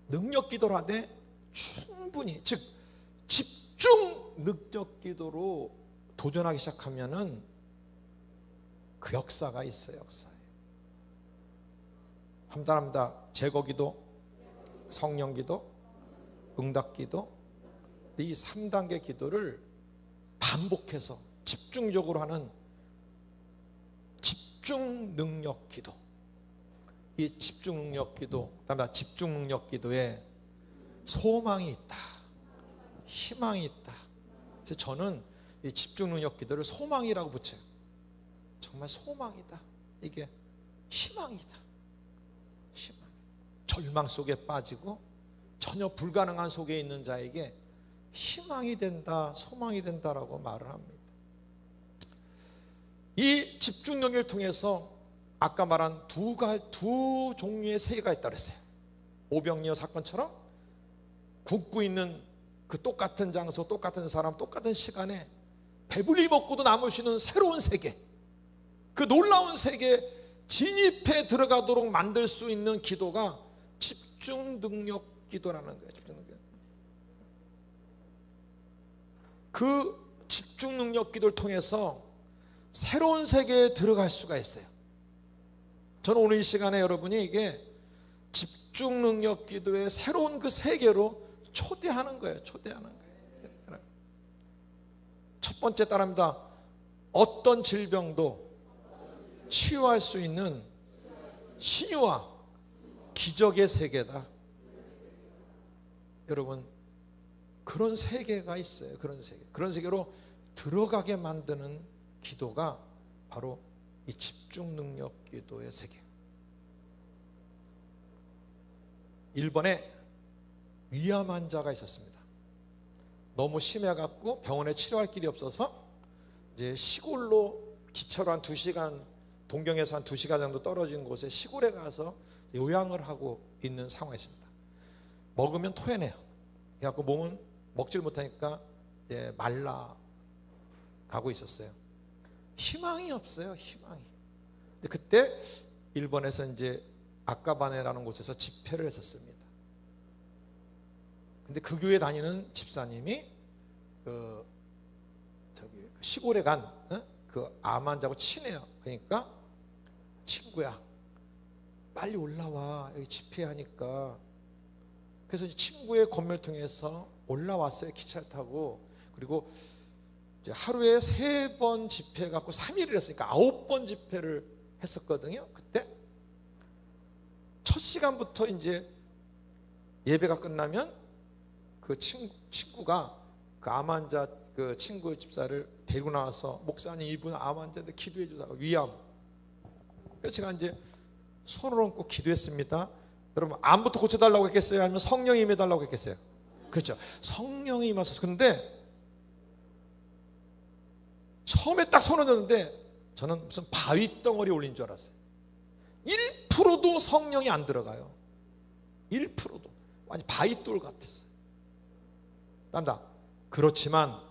능력 기도를 하되 충분히, 즉 집중 능력 기도로 도전하기 시작하면은 그 역사가 있어요. 역사에. 함달합니다. 제거 기도, 성령 기도, 응답 기도, 이 3단계 기도를 반복해서 집중적으로 하는 집중 능력 기도. 이 집중 능력 기도, 그다음에 집중 능력 기도에 소망이 있다, 희망이 있다. 그래서 저는 이 집중 능력 기도를 소망이라고 붙여요. 정말 소망이다. 이게 희망이다. 희망. 절망 속에 빠지고 전혀 불가능한 속에 있는 자에게 희망이 된다, 소망이 된다라고 말을 합니다. 이 집중 능력을 통해서 아까 말한 두 종류의 세계가 있다고 했어요. 오병이어 사건처럼 굶고 있는 그 똑같은 장소, 똑같은 사람, 똑같은 시간에 배불리 먹고도 남을 수 있는 새로운 세계, 그 놀라운 세계에 진입해 들어가도록 만들 수 있는 기도가 집중 능력 기도라는 거예요. 집중 능력. 그 집중 능력 기도를 통해서 새로운 세계에 들어갈 수가 있어요. 저는 오늘 이 시간에 여러분이 이게 집중 능력 기도의 새로운 그 세계로 초대하는 거예요. 초대하는 거예요. 첫 번째 따라합니다. 어떤 질병도 치유할 수 있는 신유와 기적의 세계다. 여러분, 그런 세계가 있어요. 그런 세계로 들어가게 만드는 기도가 바로 이 집중 능력 기도의 세계. 일본에 위암 환자가 있었습니다. 너무 심해갖고 병원에 치료할 길이 없어서 이제 시골로 기차로 한 2시간, 동경에서 한 2시간 정도 떨어진 곳에 시골에 가서 요양을 하고 있는 상황이었습니다. 먹으면 토해내요. 그래갖고 몸은 먹질 못하니까 말라 가고 있었어요. 희망이 없어요. 희망이. 근데 그때 일본에서 이제 아카바네라는 곳에서 집회를 했었습니다. 근데 그 교회 다니는 집사님이 시골에 간 그 암 환자하고 친해요. 그러니까 친구야, 빨리 올라와, 여기 집회하니까. 그래서 친구의 권면을 통해서 올라왔어요. 기차를 타고. 그리고 이제 하루에 3번 집회 갖고 3일을 했으니까 9번 집회를 했었거든요. 그때 첫 시간부터 이제 예배가 끝나면 그 친구가 그 암 환자 그 친구 집사를 데리고 나와서, 목사님 이분 암 환자인데 기도해 주다가 위암. 그래서 제가 이제 손을 얹고 기도했습니다. 여러분, 암부터 고쳐달라고 했겠어요? 아니면 성령이 임해달라고 했겠어요? 그렇죠. 성령이 임하셔서. 근데 처음에 딱 손을 얹는데 저는 무슨 바위 덩어리 올린 줄 알았어요. 1%도 성령이 안 들어가요. 1%도. 완전 바위돌 같았어요. 땀다. 그렇지만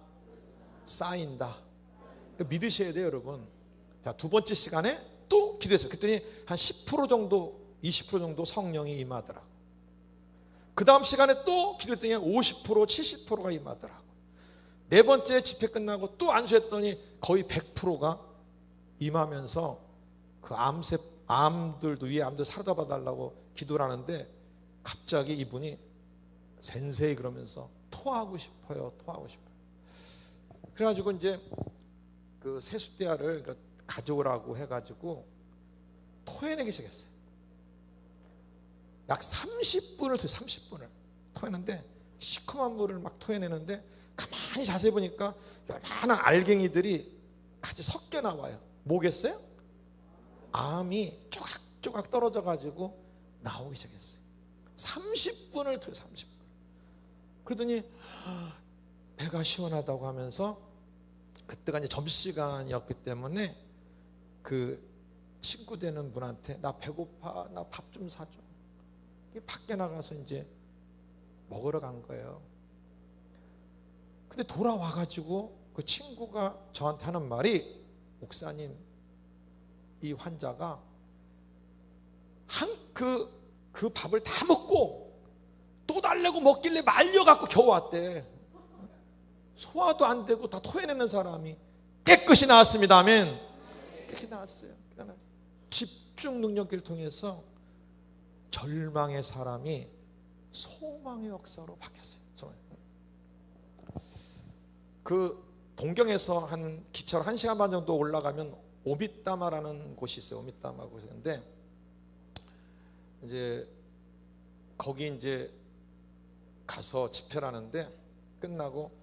쌓인다. 믿으셔야 돼요, 여러분. 자, 두 번째 시간에 또 기도했어요. 그랬더니 한 10% 정도, 20% 정도 성령이 임하더라고. 그 다음 시간에 또 기도했더니 50%, 70%가 임하더라고. 네 번째 집회 끝나고 또 안수했더니 거의 100%가 임하면서 그 암들도, 위에 암들 사라져 달라고 기도를 하는데 갑자기 이분이 센세이 그러면서 토하고 싶어요. 그래가지고 이제 그 세숫대야를 가져오라고 해가지고 토해내기 시작했어요. 약 30분을 30분을 토해내는데, 시큼한 물을 막 토해내는데 가만히 자세히 보니까 요만한 알갱이들이 같이 섞여 나와요. 뭐겠어요? 암이 조각조각 떨어져 가지고 나오기 시작했어요. 30분을 토해. 30분. 그러더니 배가 시원하다고 하면서, 그때가 이제 점심시간이었기 때문에 그 친구 되는 분한테 나 배고파, 나 밥 좀 사줘. 밖에 나가서 이제 먹으러 간 거예요. 근데 돌아와가지고 그 친구가 저한테 하는 말이, 목사님, 이 환자가 그 밥을 다 먹고 또 달래고 먹길래 말려갖고 겨우 왔대. 소화도 안 되고 다 토해내는 사람이 깨끗이 나왔습니다. 아멘. 깨끗이 나왔어요. 집중 능력기를 통해서 절망의 사람이 소망의 역사로 바뀌었어요. 그 동경에서 한 기차로 1시간 반 정도 올라가면 오미따마라는 곳이 있어요. 오미따마 곳인데 이제 거기 이제 가서 집회를 하는데 끝나고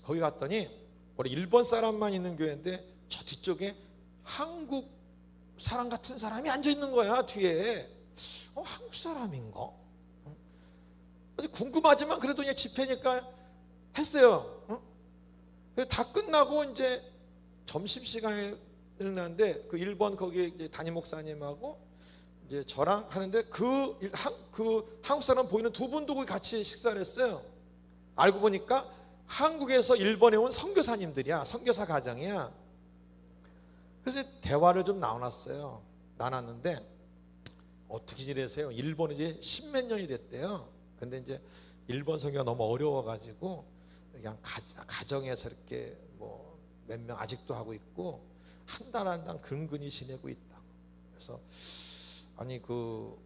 거기 갔더니 원래 일본 사람만 있는 교회인데 저 뒤쪽에 한국 사람 같은 사람이 앉아 있는 거야. 뒤에 한국 사람인가? 궁금하지만 그래도 그냥 집회니까 했어요. 다 끝나고 이제 점심시간에 일어났는데 그 일본 거기 이제 담임 목사님하고 이제 저랑 하는데 그 한국 사람 보이는 두 분도 같이 식사를 했어요. 알고 보니까 한국에서 일본에 온 선교사님들이야. 선교사 가정이야. 그래서 대화를 좀 나눠놨어요. 나눴는데 어떻게 지내세요? 일본 이제 10몇 년이 됐대요. 근데 이제 일본 선교가 너무 어려워가지고 그냥 가정에서 이렇게 뭐 몇 명 아직도 하고 있고 한 달 한 달 근근히 지내고 있다고. 그래서 아니 그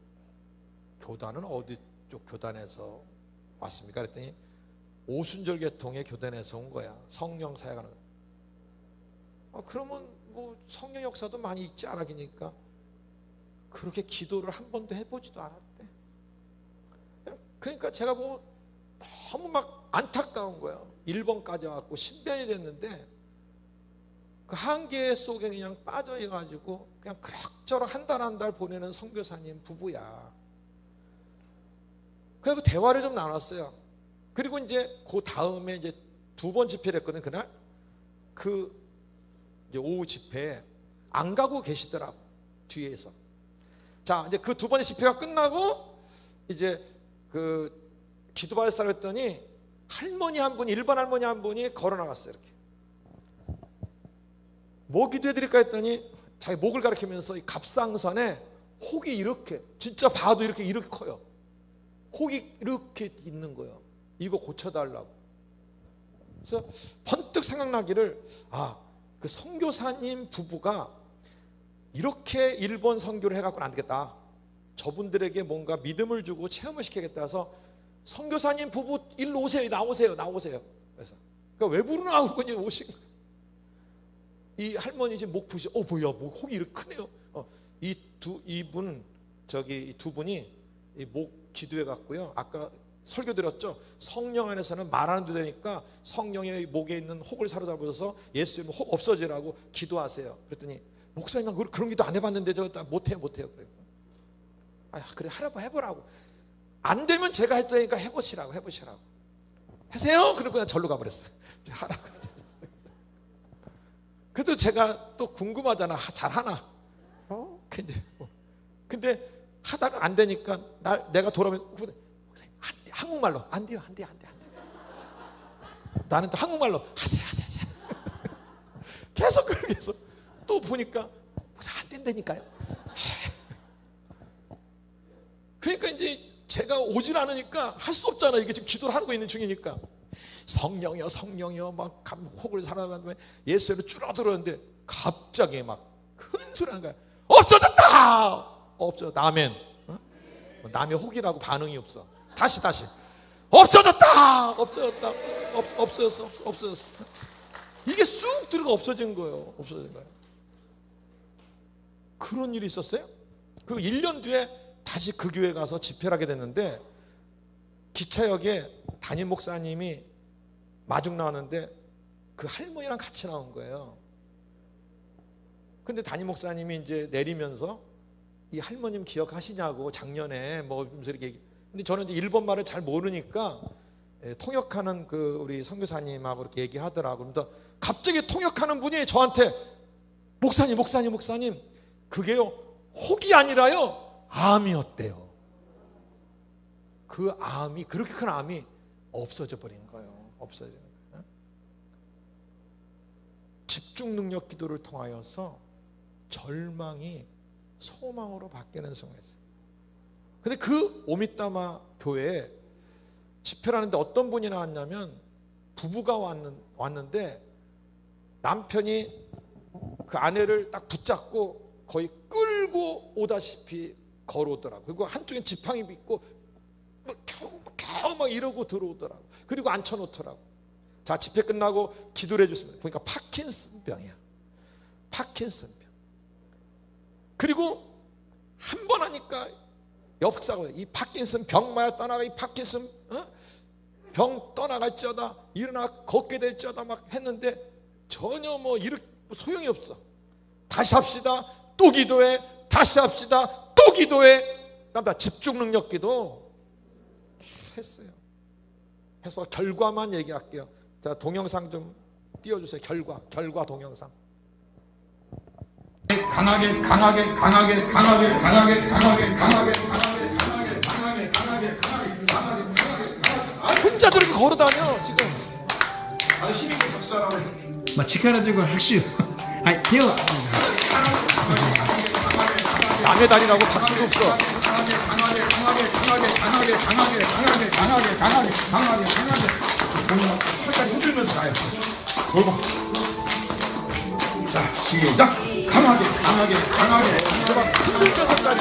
교단은 어디 쪽 교단에서 왔습니까? 그랬더니 오순절 계통의 교단에서 온 거야. 성령 사역하는. 그러면 뭐 성령 역사도 많이 있지 않았겠니까? 그렇게 기도를 한 번도 해보지도 않았대. 그러니까 제가 보면 너무 막 안타까운 거예요. 일본까지 와갖고 신변이 됐는데 그 한계 속에 그냥 빠져가지고 그냥 그럭저럭 한 달 한 달 보내는 선교사님 부부야. 그래서 대화를 좀 나눴어요. 그리고 이제 그 다음에 이제 두 번 집회를 했거든. 그날 그 이제 오후 집회에 안 가고 계시더라고. 뒤에서. 자, 이제 그 두 번째 집회가 끝나고 이제 그 기도받을 사람 했더니 할머니 한 분이, 일반 할머니 한 분이 걸어 나갔어요. 이렇게 뭐 기도해 드릴까 했더니 자기 목을 가리키면서 이 갑상선에 혹이 이렇게, 진짜 봐도 이렇게 커요. 혹이 이렇게 있는 거예요. 이거 고쳐달라고. 그래서 번뜩 생각나기를, 그 선교사님 부부가 이렇게 일본 선교를 해갖고는 안 되겠다. 저분들에게 뭔가 믿음을 주고 체험을 시키겠다 해서 선교사님 부부 일로 오세요. 나오세요. 그래서 그러니까 왜 부르나 하고 그냥 오신 거예요. 이 할머니 지금 목 보시죠. 뭐야, 목 혹이 이렇게 크네요. 이 두 분이 이 목 기도해 갖고요. 아까 설교 드렸죠. 성령 안에서는 말 안 해도 되니까 성령의 목에 있는 혹을 사로잡아서 예수님 혹 없어지라고 기도하세요. 그랬더니 목사님 그런 기도 안 해봤는데 저 못해요. 그래요. 그래 해보라고. 안 되면 제가 했다니까 해보시라고. 하세요. 그리고 그냥 절로 가버렸어요. 하라고. 그래도 제가 또 궁금하잖아. 잘하나? 근데 하다가 안 되니까 내가 돌아오면 한국말로 안 돼요. 나는 또 한국말로 하세요. 계속 그렇게 해서 또 보니까 안 된다니까요. 그러니까 이제 제가 오질 않으니까 할 수 없잖아요. 이게 지금 기도를 하고 있는 중이니까. 성령이여 막 혹을 사랑하면 예수를 줄어들었는데 갑자기 막 큰 소리 하는 거야. 없어졌다. 아멘. 남의 혹이라고 반응이 없어. 다시 없어졌다. 없어졌어. 이게 쑥 들어가 없어진 거예요. 그런 일이 있었어요. 그리고 1년 뒤에 다시 그 교회 가서 집회를 하게 됐는데 기차역에 담임 목사님이 마중 나왔는데 그 할머니랑 같이 나온 거예요. 근데 담임 목사님이 이제 내리면서 이 할머님 기억하시냐고, 작년에 뭐 이렇게. 근데 저는 이제 일본 말을 잘 모르니까 통역하는 그 우리 선교사님하고 이렇게 얘기하더라고요. 그래서 갑자기 통역하는 분이 저한테 목사님 그게요 혹이 아니라요 암이었대요. 그 암이, 그렇게 큰 암이 없어져 버린 거예요. 집중 능력 기도를 통하여서 절망이 소망으로 바뀌는 순간이 있어요. 근데 그 오미따마 교회에 집회를 하는데 어떤 분이 나왔냐면 부부가 왔는데 남편이 그 아내를 딱 붙잡고 거의 끌고 오다시피 걸어오더라고요. 그리고 한쪽엔 지팡이 빗고 겨우 막 이러고 들어오더라고요. 그리고 앉혀놓더라고요. 자, 집회 끝나고 기도를 해줬습니다. 보니까 파킨슨병이야. 파킨슨병. 그리고 한 번 하니까 역사가, 이 파킨슨 병마야 떠나가, 이 파킨슨 병 떠나갈지어다, 일어나 걷게 될지어다 막 했는데 전혀 뭐 소용이 없어. 다시 합시다. 또 기도해. 다시 합시다. 또 기도해. 나 집중 능력 기도 했어요. 해서 결과만 얘기할게요. 자, 동영상 좀 띄워주세요. 결과 동영상. 강하게 혼자 저렇게 걸어다녀 지금. 힘있게 박수하라고. 力強い拍手。はい、手を。 남의 다리라고 박수도 없어. 팔까지 흔들면서 가요. 돌고. 자, 시작. 강하게. 흔들면서까지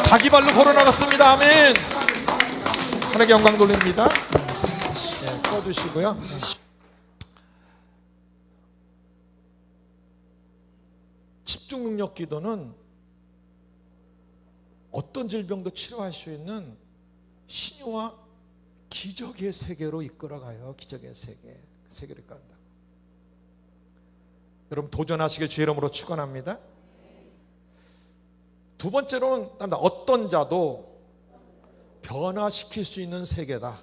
자기 발로 걸어 나갔습니다. 아멘. 하나님께 영광 돌립니다. 네, 꺼주시고요. 집중 능력 기도는 어떤 질병도 치료할 수 있는 신유와 기적의 세계로 이끌어가요. 기적의 세계를 이끌어간다. 여러분 도전하시길 주의 이름으로 축원합니다. 두 번째로는 어떤 자도 변화시킬 수 있는 세계다.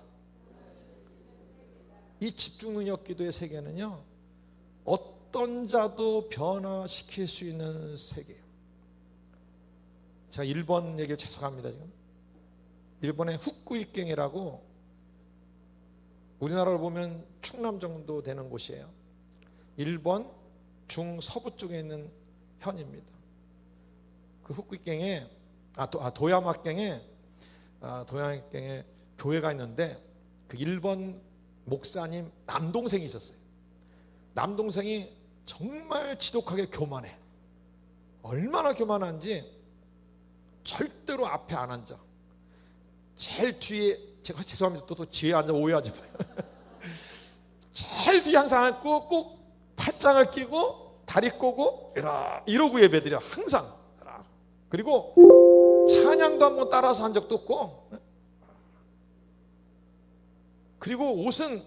이 집중 능력 기도의 세계는요, 어떤 자도 변화시킬 수 있는 세계예요. 제가 1번 얘기를 죄송합니다. 지금 일본의 후쿠이켄이라고 우리나라로 보면 충남 정도 되는 곳이에요. 일본 중서부 쪽에 있는 현입니다. 그 후쿠이켄에 도야마경에 교회가 있는데 그 일본 목사님 남동생이 있었어요. 남동생이 정말 지독하게 교만해. 얼마나 교만한지 절대로 앞에 안 앉아. 제일 뒤에, 제가 죄송합니다. 또 뒤에 앉아 오해하지 마요. 제일 뒤에 항상 앉고 꼭 팔짱을 끼고 다리 꼬고 이러고 예배드려. 항상. 그리고 찬양도 한번 따라서 한 적도 없고, 그리고 옷은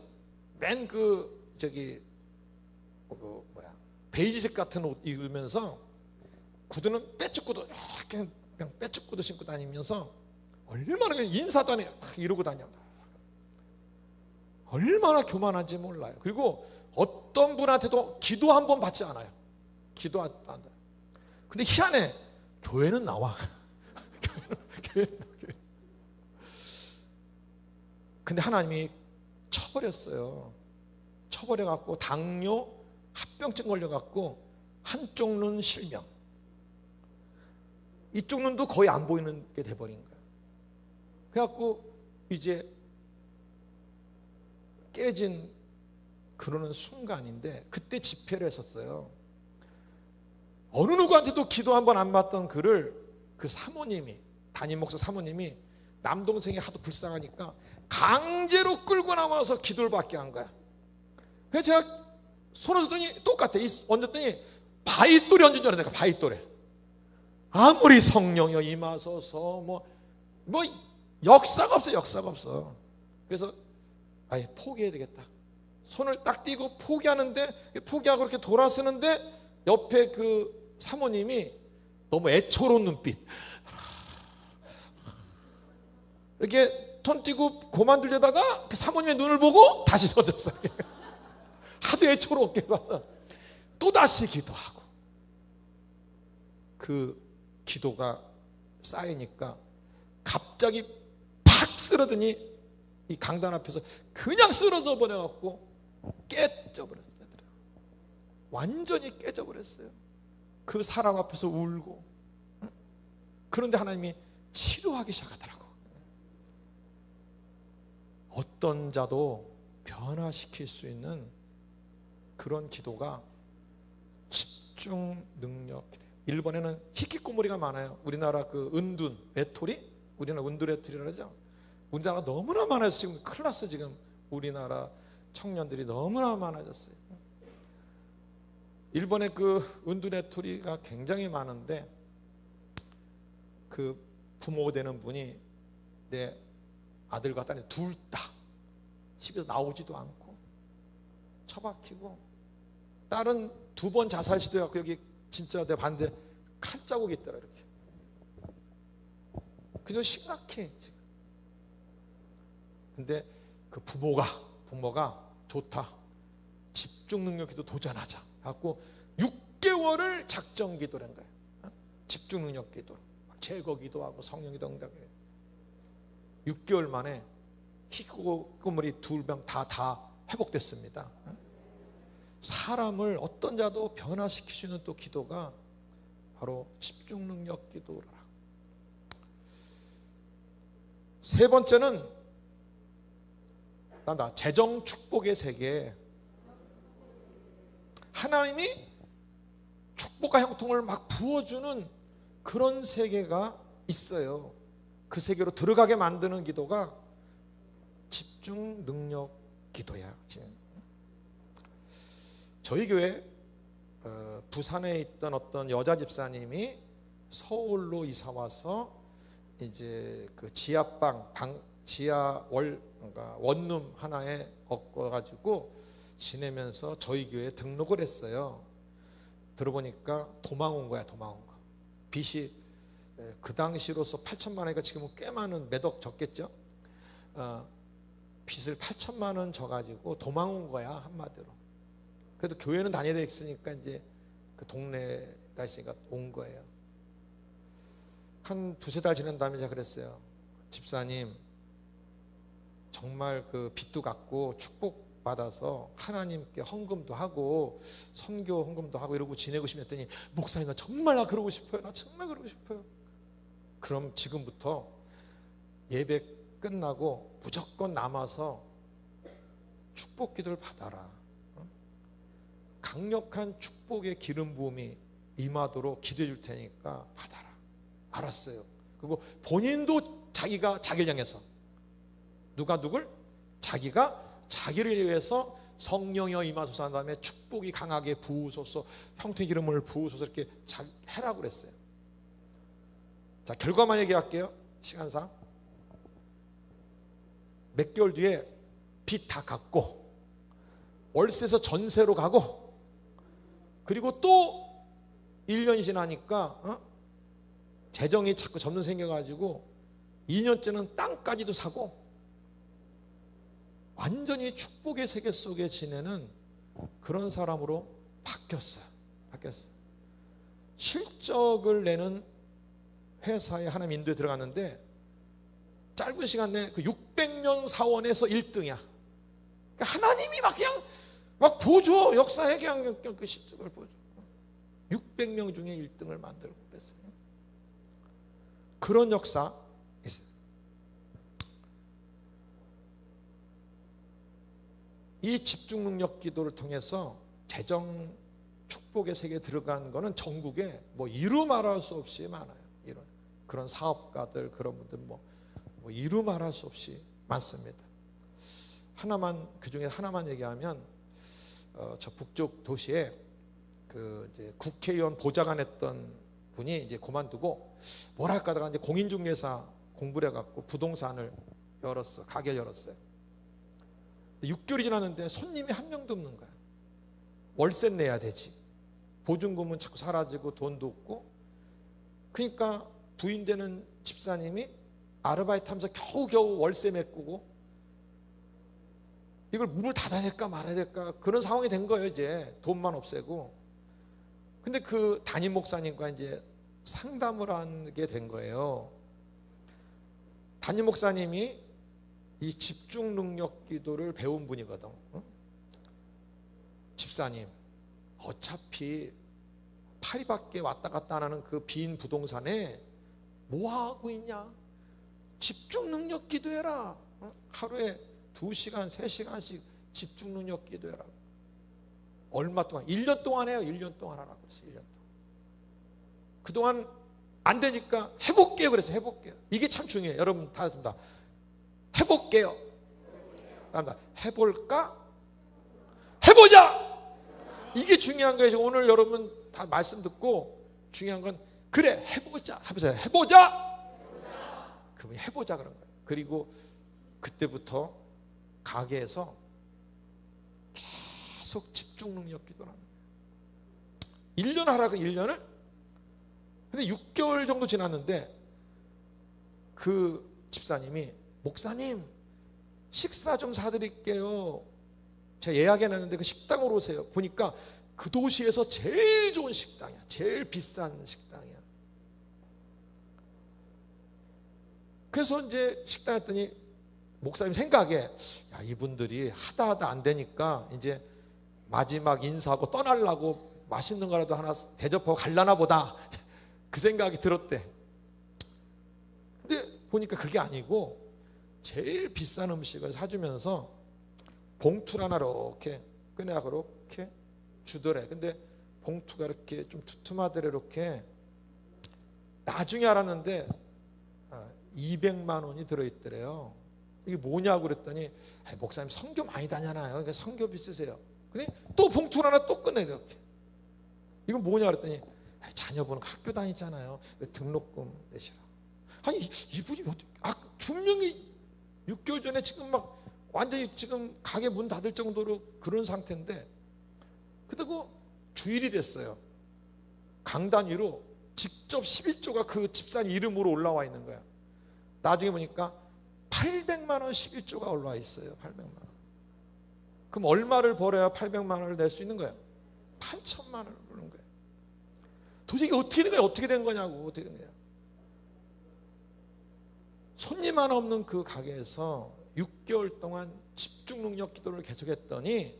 맨 베이지색 같은 옷 입으면서 구두는 빼죽구두, 그냥 빼죽구두 신고 다니면서 얼마나 그냥 인사도 안 해. 이러고 다녀. 얼마나 교만한지 몰라요. 그리고 어떤 분한테도 기도 한 번 받지 않아요. 기도 안 해요. 근데 희한해. 교회는 나와. 교회는. 근데 하나님이 쳐버렸어요. 쳐버려갖고 당뇨 합병증 걸려갖고 한쪽 눈 실명, 이쪽 눈도 거의 안 보이는 게 돼버린 거예요. 그래갖고 이제 깨진 그러는 순간인데, 그때 집회를 했었어요. 어느 누구한테도 기도 한 번 안 받던 그를 그 사모님이, 담임 목사 사모님이 남동생이 하도 불쌍하니까 강제로 끌고 나와서 기도를 받게 한 거야. 그래서 제가 손을 줬더니 똑같아. 얹었더니 바위돌에 얹은 줄 알았는데 바위돌에. 아무리 성령이 임하소서 뭐 역사가 없어. 역사가 없어. 그래서 아예 포기해야 되겠다. 손을 딱 띄고 포기하는데, 포기하고 이렇게 돌아서는데 옆에 그 사모님이 너무 애처로운 눈빛, 이렇게 손 띄고 그만두려다가 그 사모님의 눈을 보고 다시 던졌어요. 하도 애처롭게 봐서 또다시 기도하고, 그 기도가 쌓이니까 갑자기 팍 쓰러더니 이 강단 앞에서 그냥 쓰러져 버려갖고 깨져버렸어요. 완전히 깨져버렸어요. 그 사람 앞에서 울고. 그런데 하나님이 치료하기 시작하더라고. 어떤 자도 변화시킬 수 있는 그런 기도가 집중 능력 기도예요. 일본에는 히키코모리가 많아요. 우리나라 그 은둔 외톨이, 우리나라 은둔 외톨이라고 하죠. 우리나라가 너무나 많아서 지금 큰일 났어. 지금 우리나라 청년들이 너무나 많아졌어요. 일본에 그 은둔 외톨이가 굉장히 많은데, 그 부모 되는 분이 내 아들과 딸이 둘 다 집에서 나오지도 않고 처박히고, 딸은 2번 자살 시도해갖고 여기 진짜 내 봤는데 칼자국이 있더라. 이렇게 그냥 심각해 지금. 근데 그 부모가 좋다, 집중 능력기도 도전하자 갖고 6개월을 작정 기도를 한 거예요. 집중 능력 기도, 제거 기도하고 성령 기도 응답해. 6개월 만에 히키코모리 2명 다 회복됐습니다. 사람을 어떤 자도 변화시킬 수 있는 또 기도가 바로 집중 능력 기도라. 세 번째는 재정 축복의 세계. 하나님이 축복과 형통을 막 부어주는 그런 세계가 있어요. 그 세계로 들어가게 만드는 기도가 집중 능력 기도야. 저희 교회 부산에 있던 어떤 여자 집사님이 서울로 이사 와서 이제 그 지하방 그러니까 원룸 하나에 엎어가지고 지내면서 저희 교회에 등록을 했어요. 들어보니까 도망 온 거야. 도망 온 거. 빚이 그 당시로서 8천만 원이니까 지금은 꽤 많은, 몇 억 졌겠죠. 빚을 8천만 원 져가지고 도망 온 거야, 한마디로. 그래도 교회는 다녀야 있으니까 이제 그 동네가 있으니까 온 거예요. 한 2-3달 지난 다음에 제가 그랬어요. 집사님 정말 그 빚도 갚고 축복 받아서 하나님께 헌금도 하고 선교 헌금도 하고 이러고 지내고 싶었더니 목사님 나 정말 나 그러고 싶어요. 나 정말 그러고 싶어요. 그럼 지금부터 예배 끝나고 무조건 남아서 축복 기도를 받아라. 강력한 축복의 기름 부음이 임하도록 기도해 줄 테니까 받아라. 알았어요. 그리고 본인도 자기가 자기를 향해서 누가 누굴? 자기가 자기를 위해서 성령이여 임하소서 한 다음에 축복이 강하게 부으소서, 형통의 기름을 부으소서 이렇게 해라고 그랬어요. 자, 결과만 얘기할게요. 시간상 몇 개월 뒤에 빚 다 갚고 월세에서 전세로 가고, 그리고 또 1년이 지나니까 재정이 자꾸 점점 생겨가지고 2년째는 땅까지도 사고 완전히 축복의 세계 속에 지내는 그런 사람으로 바뀌었어요. 실적을 내는 회사에 하나님 인도에 들어갔는데 짧은 시간 내에 그 600명 사원에서 1등이야. 그러니까 하나님이 막 그냥 막 보여줘. 역사에 그냥 그 실적을 보여줘. 600명 중에 1등을 만들고 그랬어요. 그런 역사 있어요. 이 집중 능력 기도를 통해서 재정 축복의 세계에 들어간 거는 전국에 뭐 이루 말할 수 없이 많아요. 이런 그런 사업가들, 그런 분들 뭐 이루 말할 수 없이 많습니다. 하나만, 그 중에 하나만 얘기하면 저 북쪽 도시에 그 이제 국회의원 보좌관 했던 분이 이제 그만두고 뭐랄까 하다가 이제 공인중개사 공부를 해갖고 부동산을 열었어. 가게를 열었어요. 6개월이 지났는데 손님이 한 명도 없는 거야. 월세 내야 되지. 보증금은 자꾸 사라지고 돈도 없고. 그러니까 부인 되는 집사님이 아르바이트 하면서 겨우겨우 월세 메꾸고 이걸 문을 닫아야 될까 말아야 될까 그런 상황이 된 거예요. 이제 돈만 없애고. 근데 그 담임 목사님과 이제 상담을 하게 된 거예요. 담임 목사님이 이 집중 능력 기도를 배운 분이거든. 집사님, 어차피 파리밖에 왔다 갔다 안 하는 그 빈 부동산에 뭐 하고 있냐? 집중 능력 기도해라. 하루에 2시간, 3시간씩 집중 능력 기도해라. 얼마 동안? 1년 동안 해요. 1년 동안 하라고 그랬어요. 1년 동안. 그동안 안 되니까 해볼게요. 그래서 해볼게요. 이게 참 중요해요. 여러분 다 했습니다. 해볼게요. 해볼까? 해보자! 이게 중요한 거예요. 오늘 여러분 다 말씀 듣고 중요한 건 그래 해보자. 해보자! 그분이 해보자 그런 거예요. 그리고 그때부터 가게에서 계속 집중 능력 기도를 하는 거예요. 1년 하라고 1년을? 근데 6개월 정도 지났는데 그 집사님이 목사님 식사 좀 사드릴게요. 제가 예약해놨는데 그 식당으로 오세요. 보니까 그 도시에서 제일 좋은 식당이야. 제일 비싼 식당이야. 그래서 이제 식당 했더니 목사님 생각에 야, 이분들이 하다 안 되니까 이제 마지막 인사하고 떠나려고 맛있는 거라도 하나 대접하고 갈라나 보다 그 생각이 들었대. 근데 보니까 그게 아니고 제일 비싼 음식을 사주면서 봉투를 하나 이렇게 꺼내가 이렇게 주더래. 근데 봉투가 이렇게 좀 두툼하더래. 이렇게 나중에 알았는데 200만 원이 들어있더래요. 이게 뭐냐고 그랬더니 목사님 선교 많이 다녀나요. 그러니까 선교비 쓰세요. 근데 또 봉투 하나 또 꺼내 이렇게. 이건 뭐냐 그랬더니 자녀분은 학교 다니잖아요. 등록금 내시라. 아니 이분이 분명히 6개월 전에 지금 막 완전히 지금 가게 문 닫을 정도로 그런 상태인데 그리고 주일이 됐어요. 강단 위로 직접 11조가 그 집사님 이름으로 올라와 있는 거야. 나중에 보니까 800만 원 11조가 올라와 있어요. 800만 원. 그럼 얼마를 벌어야 800만 원을 낼 수 있는 거예요? 8천만 원을 버는 거예요. 도대체 이게 어떻게 된 거예요? 어떻게 된 거냐고. 어떻게 된 거야? 손님 하나 없는 그 가게에서 6개월 동안 집중 능력 기도를 계속했더니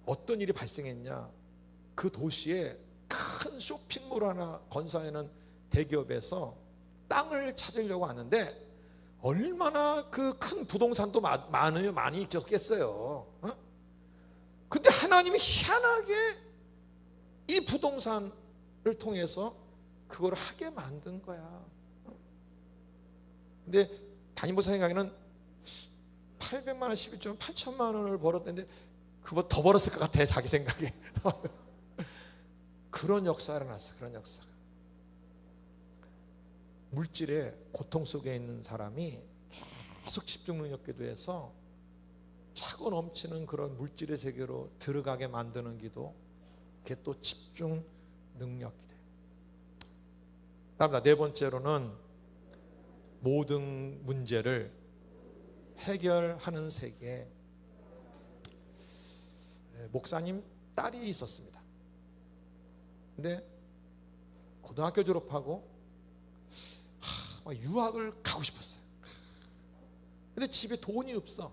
어떤 일이 발생했냐? 그 도시에 큰 쇼핑몰 하나 건설하는 대기업에서 땅을 찾으려고 하는데 얼마나 그 큰 부동산도 많이 있었겠어요. 어? 근데 하나님이 희한하게 이 부동산을 통해서 그걸 하게 만든 거야. 근데 담임목사 생각에는 800만 원, 11조 8천만 원을 벌었는데 그거 더 벌었을 것 같아, 자기 생각에. 그런 역사가 일어났어. 그런 역사가. 물질의 고통 속에 있는 사람이 계속 집중 능력 기도해서 차고 넘치는 그런 물질의 세계로 들어가게 만드는 기도, 그게 또 집중 능력 기도예요. 다음다 네 번째로는 모든 문제를 해결하는 세계. 목사님 딸이 있었습니다. 근데 고등학교 졸업하고 유학을 가고 싶었어요. 근데 집에 돈이 없어.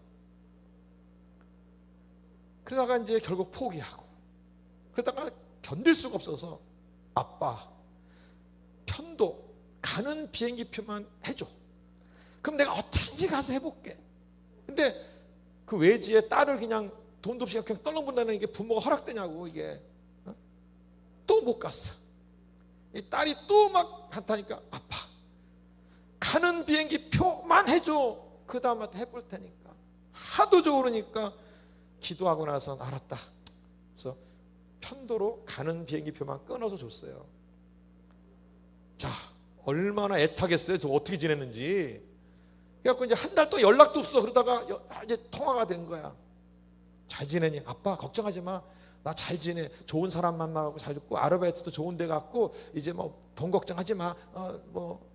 그러다가 이제 결국 포기하고, 그러다가 견딜 수가 없어서 아빠 편도 가는 비행기표만 해줘. 그럼 내가 어떻게든지 가서 해볼게. 근데 그 외지에 딸을 그냥 돈도 없이 그냥 떨렁본다는 게 부모가 허락되냐고, 이게. 또 못 갔어. 이 딸이 또 막 한타니까 아빠 가는 비행기 표만 해줘. 그 다음부터 해볼 테니까. 하도 좋으니까 기도하고 나서 알았다. 그래서 편도로 가는 비행기 표만 끊어서 줬어요. 자, 얼마나 애타겠어요. 저 어떻게 지냈는지. 그래갖고 이제 한 달 또 연락도 없어. 그러다가 이제 통화가 된 거야. 잘 지내니? 아빠 걱정하지 마. 나 잘 지내. 좋은 사람 만나고 잘 듣고 아르바이트도 좋은 데 갔고 이제 뭐 돈 걱정하지 마. 뭐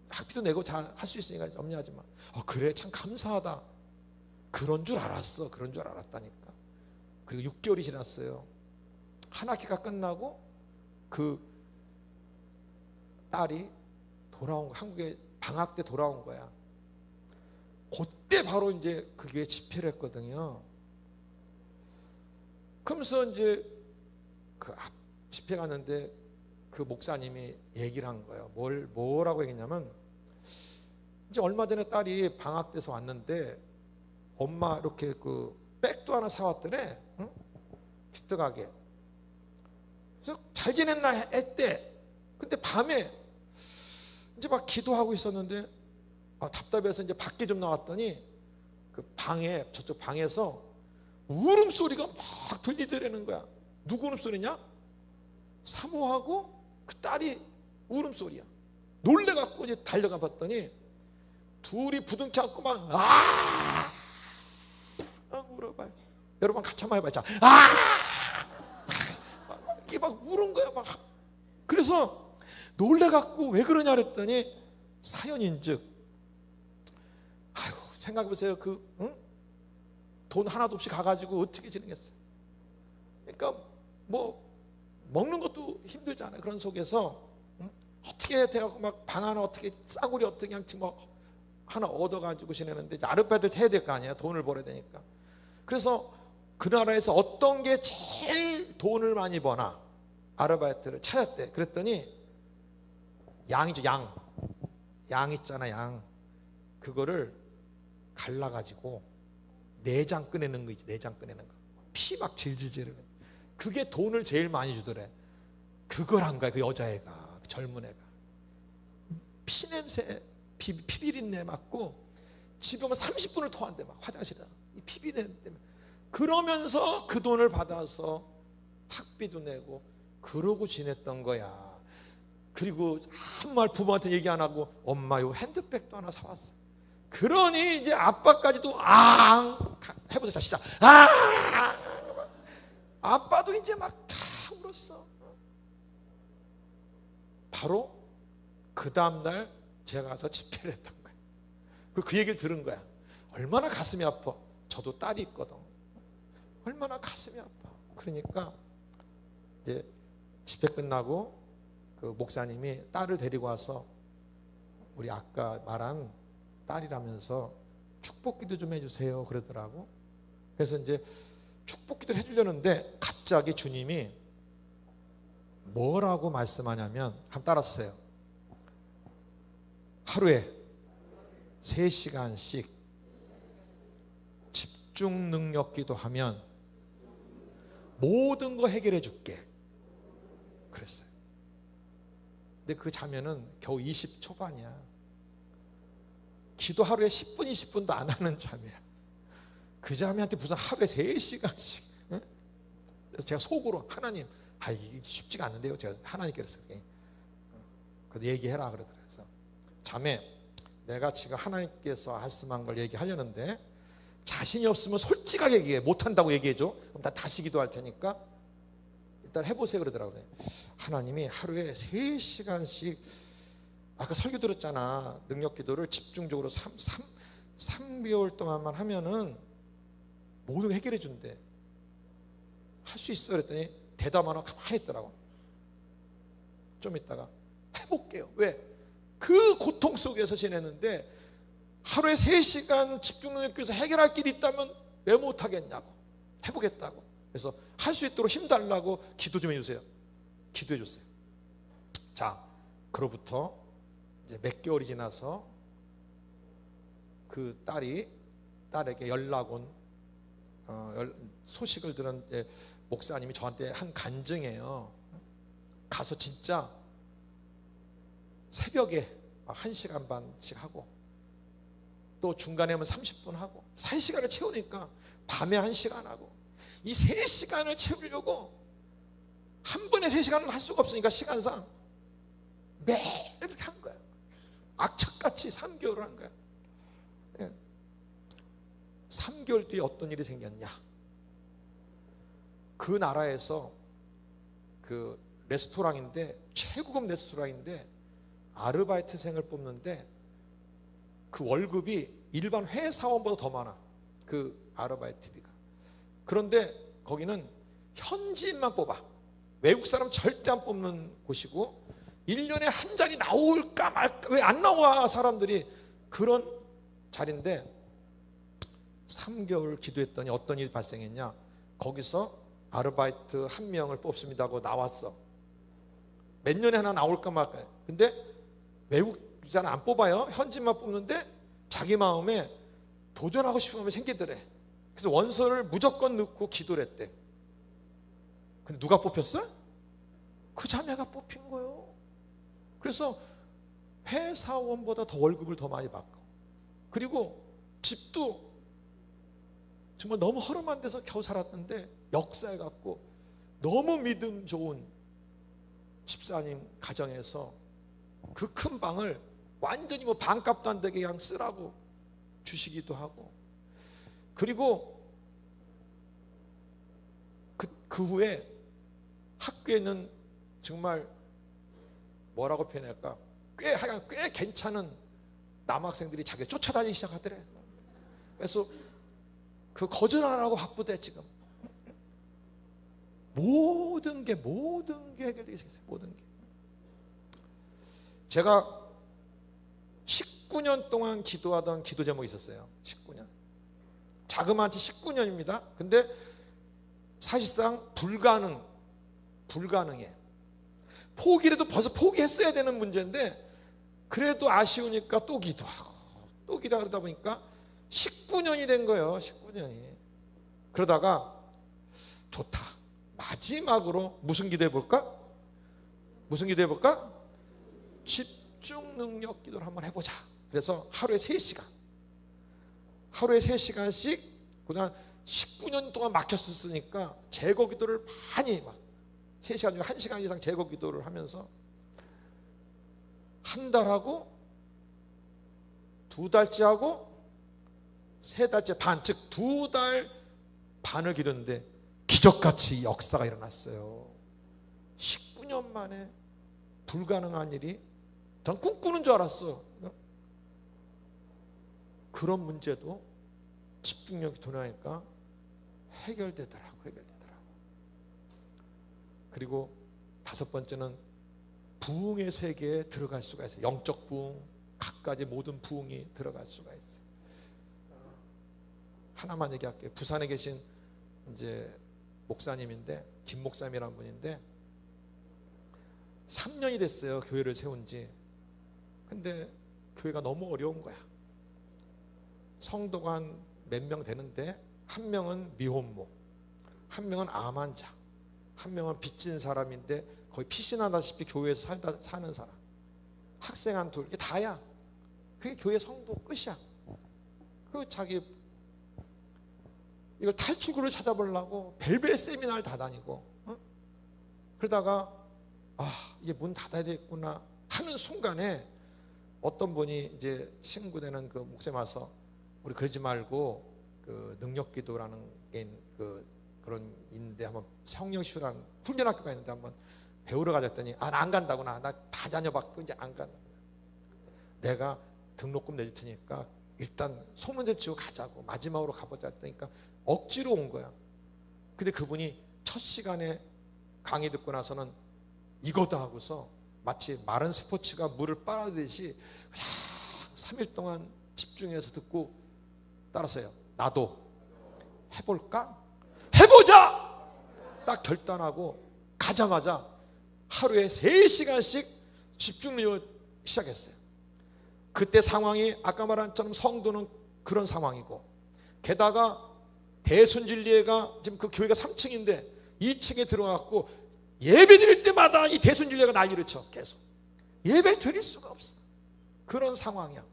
학비도 내고 다 할 수 있으니까 염려하지 마. 그래 참 감사하다. 그런 줄 알았어. 그런 줄 알았다니까. 그리고 6개월이 지났어요. 한 학기가 끝나고 그 딸이 돌아온 거, 한국에 방학 때 돌아온 거야. 그때 바로 이제 그게 집회를 했거든요. 그러면서 이제 그 집회 갔는데 그 목사님이 얘기를 한 거예요. 뭐라고 얘기했냐면, 이제 얼마 전에 딸이 방학 때서 왔는데 엄마 이렇게 그 백도 하나 사왔더래. 응? 피트 가게. 그래서 잘 지냈나 했대. 근데 밤에 이제 막 기도하고 있었는데 답답해서 이제 밖에 좀 나왔더니 그 방에, 저쪽 방에서 울음소리가 막 들리더라는 거야. 누구 울음소리냐? 사모하고 그 딸이 울음소리야. 놀래갖고 이제 달려가 봤더니 둘이 부둥켜 안고 막 울어봐요. 여러분 같이 한번 해봐요. 이게 막 우는 거야. 막. 그래서 놀래갖고 왜 그러냐 그랬더니 사연인즉, 아유 생각해보세요. 돈 하나도 없이 가가지고 어떻게 지내겠어요. 그러니까 뭐 먹는 것도 힘들잖아요. 그런 속에서 어떻게 돼갖고 막 방 하나 어떻게 싸구려 어떻게 그냥 뭐 하나 얻어가지고 지내는데 아르바이트를 해야 될 거 아니야. 돈을 벌어야 되니까. 그래서 그 나라에서 어떤 게 제일 돈을 많이 버나 아르바이트를 찾았대. 그랬더니 양이죠. 양 있잖아. 양. 그거를 갈라가지고 내장 꺼내는 거 있지. 내장 꺼내는 거. 피 막 질질질 흐르는. 그게 돈을 제일 많이 주더래. 그걸 한 거야. 그 여자애가, 그 젊은 애가. 피 냄새, 피비린내 맡고 집에 오면 30분을 토한대. 막 화장실에 이 피비린내 때문에. 그러면서 그 돈을 받아서 학비도 내고 그러고 지냈던 거야. 그리고 아무 말 부모한테 얘기 안 하고 엄마 요 핸드백도 하나 사왔어. 그러니 이제 아빠까지도 해보세요. 시작. 아빠도 이제 막 다 울었어. 바로 그 다음날 제가 가서 집회를 했던 거야. 그 얘기를 들은 거야. 얼마나 가슴이 아파. 저도 딸이 있거든. 얼마나 가슴이 아파. 그러니까 이제 집회 끝나고 그 목사님이 딸을 데리고 와서 우리 아까 말한 딸이라면서 축복기도 좀 해주세요 그러더라고. 그래서 이제 축복기도 해주려는데 갑자기 주님이 뭐라고 말씀하냐면, 한번 따라하세요. 하루에 3시간씩 집중 능력 기도하면 모든 거 해결해 줄게 그랬어요. 근데 그 자매는 겨우 20 초반이야. 기도 하루에 10분 20분도 안 하는 자매야. 그 자매한테 무슨 하루에 3시간씩. 응? 제가 속으로 하나님, 이게 쉽지가 않는데요. 제가 하나님께 그랬어요. 그래서 얘기해라 그러더라고요. 그래서 자매, 내가 지금 하나님께서 말씀한 걸 얘기하려는데 자신이 없으면 솔직하게 얘기해. 못한다고 얘기해줘. 그럼 나 다시 기도할 테니까 일단 해보세요 그러더라고요. 하나님이 하루에 3시간씩 아까 설교 들었잖아. 능력 기도를 집중적으로 3개월 동안만 하면은 모든 거 해결해 준대. 할 수 있어 그랬더니 대답 안 하고 가만히 있더라고. 좀 있다가 해볼게요. 왜? 그 고통 속에서 지냈는데 하루에 3시간 집중 능력 기도에서 해결할 길이 있다면 왜 못하겠냐고. 해보겠다고. 그래서 할 수 있도록 힘달라고 기도 좀 해주세요. 기도해 줬어요. 자, 그로부터 이제 몇 개월이 지나서 그 딸에게 연락 온 소식을 들은 목사님이 저한테 한 간증이에요. 가서 진짜 새벽에 1시간 반씩 하고 또 중간에 하면 30분 하고 3시간을 채우니까 밤에 1시간 하고 이 3시간을 채우려고 한 번에 3시간은 할 수가 없으니까 시간상 매일 이렇게 한 거예요. 악착같이 3개월을 한 거예요. 3개월 뒤에 어떤 일이 생겼냐. 그 나라에서 그 레스토랑인데 최고급 레스토랑인데 아르바이트생을 뽑는데 그 월급이 일반 회사원보다 더 많아. 그 아르바이트비가. 그런데 거기는 현지인만 뽑아. 외국 사람 절대 안 뽑는 곳이고 1년에 한 자리 나올까 말까 왜 안 나와 사람들이. 그런 자리인데 3개월 기도했더니 어떤 일이 발생했냐. 거기서 아르바이트 1명을 뽑습니다 하고 나왔어. 몇 년에 하나 나올까 말까. 근데 외국 사람 안 뽑아요. 현지만 뽑는데 자기 마음에 도전하고 싶은 마음이 생기더래. 그래서 원서를 무조건 넣고 기도를 했대. 근데 누가 뽑혔어? 그 자매가 뽑힌 거예요. 그래서 회사원보다 더 월급을 더 많이 받고, 그리고 집도 정말 너무 허름한 데서 겨우 살았는데 역사해 갖고 너무 믿음 좋은 집사님 가정에서 그 큰 방을 완전히 뭐 반값도 안 되게 그냥 쓰라고 주시기도 하고, 그리고 그 후에 학교에는 정말 뭐라고 표현할까, 꽤 괜찮은 남학생들이 자기를 쫓아다니기 시작하더래. 그래서 그 거절하라고 바쁘대. 지금 모든 게 해결되기 시작했어요. 모든 게. 제가 19년 동안 기도하던 기도 제목이 있었어요. 19년. 자그마치 19년입니다. 근데 사실상 불가능해. 포기라도 벌써 포기했어야 되는 문제인데 그래도 아쉬우니까 또 기도하고 또 기도하고 그러다 보니까 19년이 된 거예요. 19년이. 그러다가 좋다. 마지막으로 무슨 기도해 볼까? 무슨 기도해 볼까? 집중 능력 기도를 한번 해보자. 그래서 하루에 3시간씩 그냥 19년 동안 막혔었으니까 제거 기도를 많이 3시간 중에 1시간 이상 제거 기도를 하면서 한 달하고 2달째 하고 3달째 반, 즉 2달 반을 기도했는데 기적같이 역사가 일어났어요. 19년 만에 불가능한 일이, 전 꿈꾸는 줄 알았어. 그런 문제도 집중력이 돌아가니까 해결되더라고. 그리고 5번째는 부흥의 세계에 들어갈 수가 있어요. 영적 부흥, 집까지 모든 부흥이 들어갈 수가 있어요. 하나만 얘기할게요. 부산에 계신 이제 목사님인데, 김 목사님이라는 분인데 3년이 됐어요, 교회를 세운 지. 근데 교회가 너무 어려운 거야. 성도가 한 몇 명 되는데 한 명은 미혼모, 한 명은 암 환자, 한 명은 빚진 사람인데 거의 피신하다시피 교회에서 사는 사람, 학생 한 둘, 이게 다야. 그게 교회 성도 끝이야. 그 자기 이걸 탈출구를 찾아보려고 별별 세미나를 다 다니고, 그러다가 이제 문 닫아야 되겠구나 하는 순간에 어떤 분이 이제 친구 되는 그 목사님 와서, 우리 그러지 말고 그 능력기도라는 게 그런 있는데 한번 성령시우라는 훈련학교가 있는데 한번 배우러 가자 했더니 나 안 간다구나. 나 다 다녀봤고 이제 안 간다. 내가 등록금 내줄 테니까 일단 소문 좀 치고 가자고, 마지막으로 가보자 했더니까 억지로 온 거야. 근데 그분이 첫 시간에 강의 듣고 나서는 이거다 하고서 마치 마른 스포츠가 물을 빨아들이듯이 3일 동안 집중해서 듣고 따라서요. 나도 해볼까? 해보자! 딱 결단하고 가자마자 하루에 3시간씩 집중력을 시작했어요. 그때 상황이 아까 말한 것처럼 성도는 그런 상황이고, 게다가 대순진리회가 지금 그 교회가 3층인데 2층에 들어갔고 예배 드릴 때마다 이 대순진리회가 난리를 쳐. 계속 예배를 드릴 수가 없어. 그런 상황이야.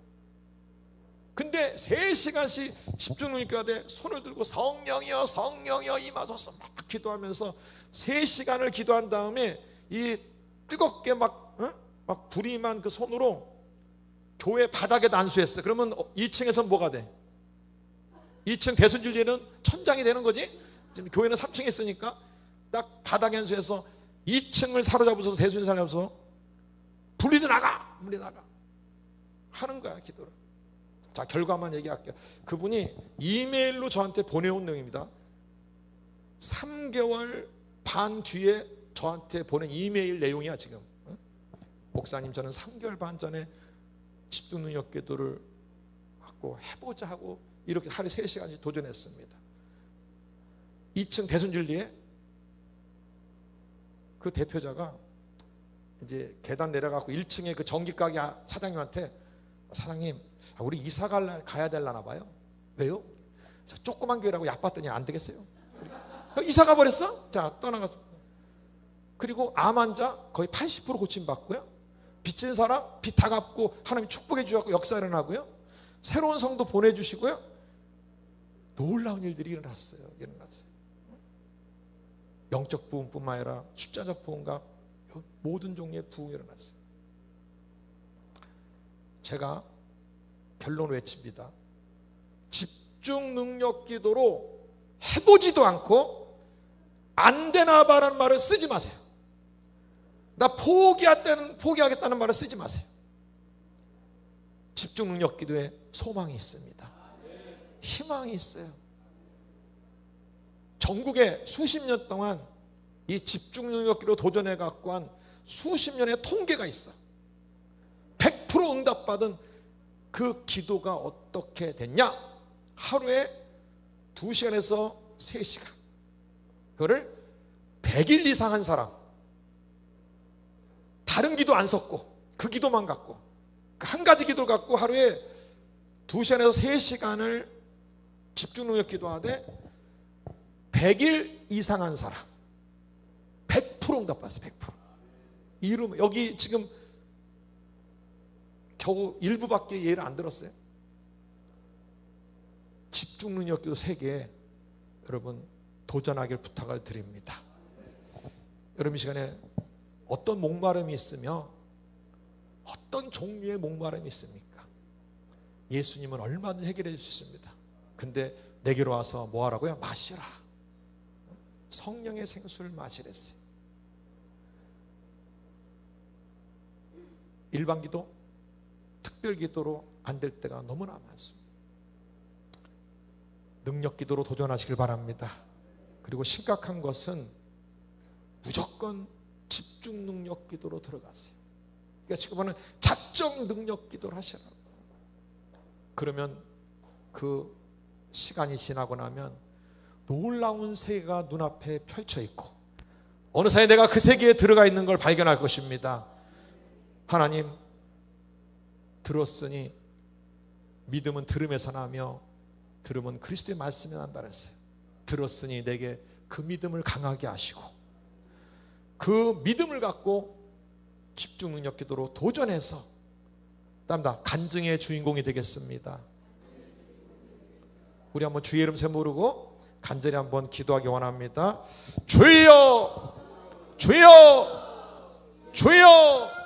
근데 3시간씩 집중력 있게 하되 손을 들고 성령이여 성령이여 임하소서 막 기도하면서 3시간을 기도한 다음에 이 뜨겁게 막 불이 임한 그 손으로 교회 바닥에 안수했어. 그러면 2층에서 뭐가 돼? 2층 대순진리회는 천장이 되는 거지. 지금 교회는 3층에 있으니까 딱 바닥에 안수해서 2층을 사로잡아서 대순진리회 사로잡아서 불이 나가, 물이 나가 하는 거야, 기도를. 자, 결과만 얘기할게요. 그분이 이메일로 저한테 보내온 내용입니다. 3개월 반 뒤에 저한테 보낸 이메일 내용이야 지금. 목사님, 저는 3개월 반 전에 집중능력 기도를 하고 해보자 하고 이렇게 하루에 3시간씩 도전했습니다. 2층 대순진리에 그 대표자가 이제 계단 내려가고 1층에 그 전기가게 사장님한테, 사장님 우리 이사 가야 될라나 봐요. 왜요? 자, 조그만 교회라고 얕봤더니 안 되겠어요. 이사 가버렸어? 자, 떠나갔어. 그리고 암 환자 거의 80% 고침받고요. 빚진 사람 빚 다 갚고 하나님 축복해 주셔서 역사 일어나고요. 새로운 성도 보내주시고요. 놀라운 일들이 일어났어요. 영적 부흥뿐만 아니라 숫자적 부흥과 모든 종류의 부흥이 일어났어요. 제가 결론 외칩니다. 집중 능력 기도로 해보지도 않고 안 되나 봐라는 말을 쓰지 마세요. 나 포기하겠다는 말을 쓰지 마세요. 집중 능력 기도에 소망이 있습니다. 희망이 있어요. 전국에 수십 년 동안 이 집중 능력 기도 도전해 갖고 한 수십 년의 통계가 있어. 100% 응답받은 그 기도가 어떻게 됐냐? 하루에 2시간에서 3시간. 그거를 100일 이상 한 사람. 다른 기도 안 섞고 그 기도만 갖고 한 가지 기도를 갖고 하루에 2시간에서 3시간을 집중 능력 기도하되 100일 이상 한 사람 100% 응답받았어요. 100%. 이름 여기 지금 겨우 일부밖에 예를 안 들었어요. 집중 능력 기도 세계에 여러분 도전하길 부탁을 드립니다. 여러분 이 시간에 어떤 목마름이 있으며 어떤 종류의 목마름이 있습니까? 예수님은 얼마든지 해결해 줄 수 있습니다. 근데 내게로 와서 뭐 하라고요? 마시라. 성령의 생수를 마시랬어요. 일반 기도, 특별 기도로 안 될 때가 너무나 많습니다. 능력 기도로 도전하시길 바랍니다. 그리고 심각한 것은 무조건 집중 능력 기도로 들어가세요. 그러니까 지금은 작정 능력 기도를 하시라고. 그러면 그 시간이 지나고 나면 놀라운 세계가 눈앞에 펼쳐 있고 어느 사이에 내가 그 세계에 들어가 있는 걸 발견할 것입니다. 하나님, 들었으니 믿음은 들음에서 나며 들음은 그리스도의 말씀에 난다 그랬어요. 들었으니 내게 그 믿음을 강하게 하시고 그 믿음을 갖고 집중 능력 기도로 도전해서 땀다 간증의 주인공이 되겠습니다. 우리 한번 주의 이름 세 모르고 간절히 한번 기도하기 원합니다. 주여, 주여, 주여.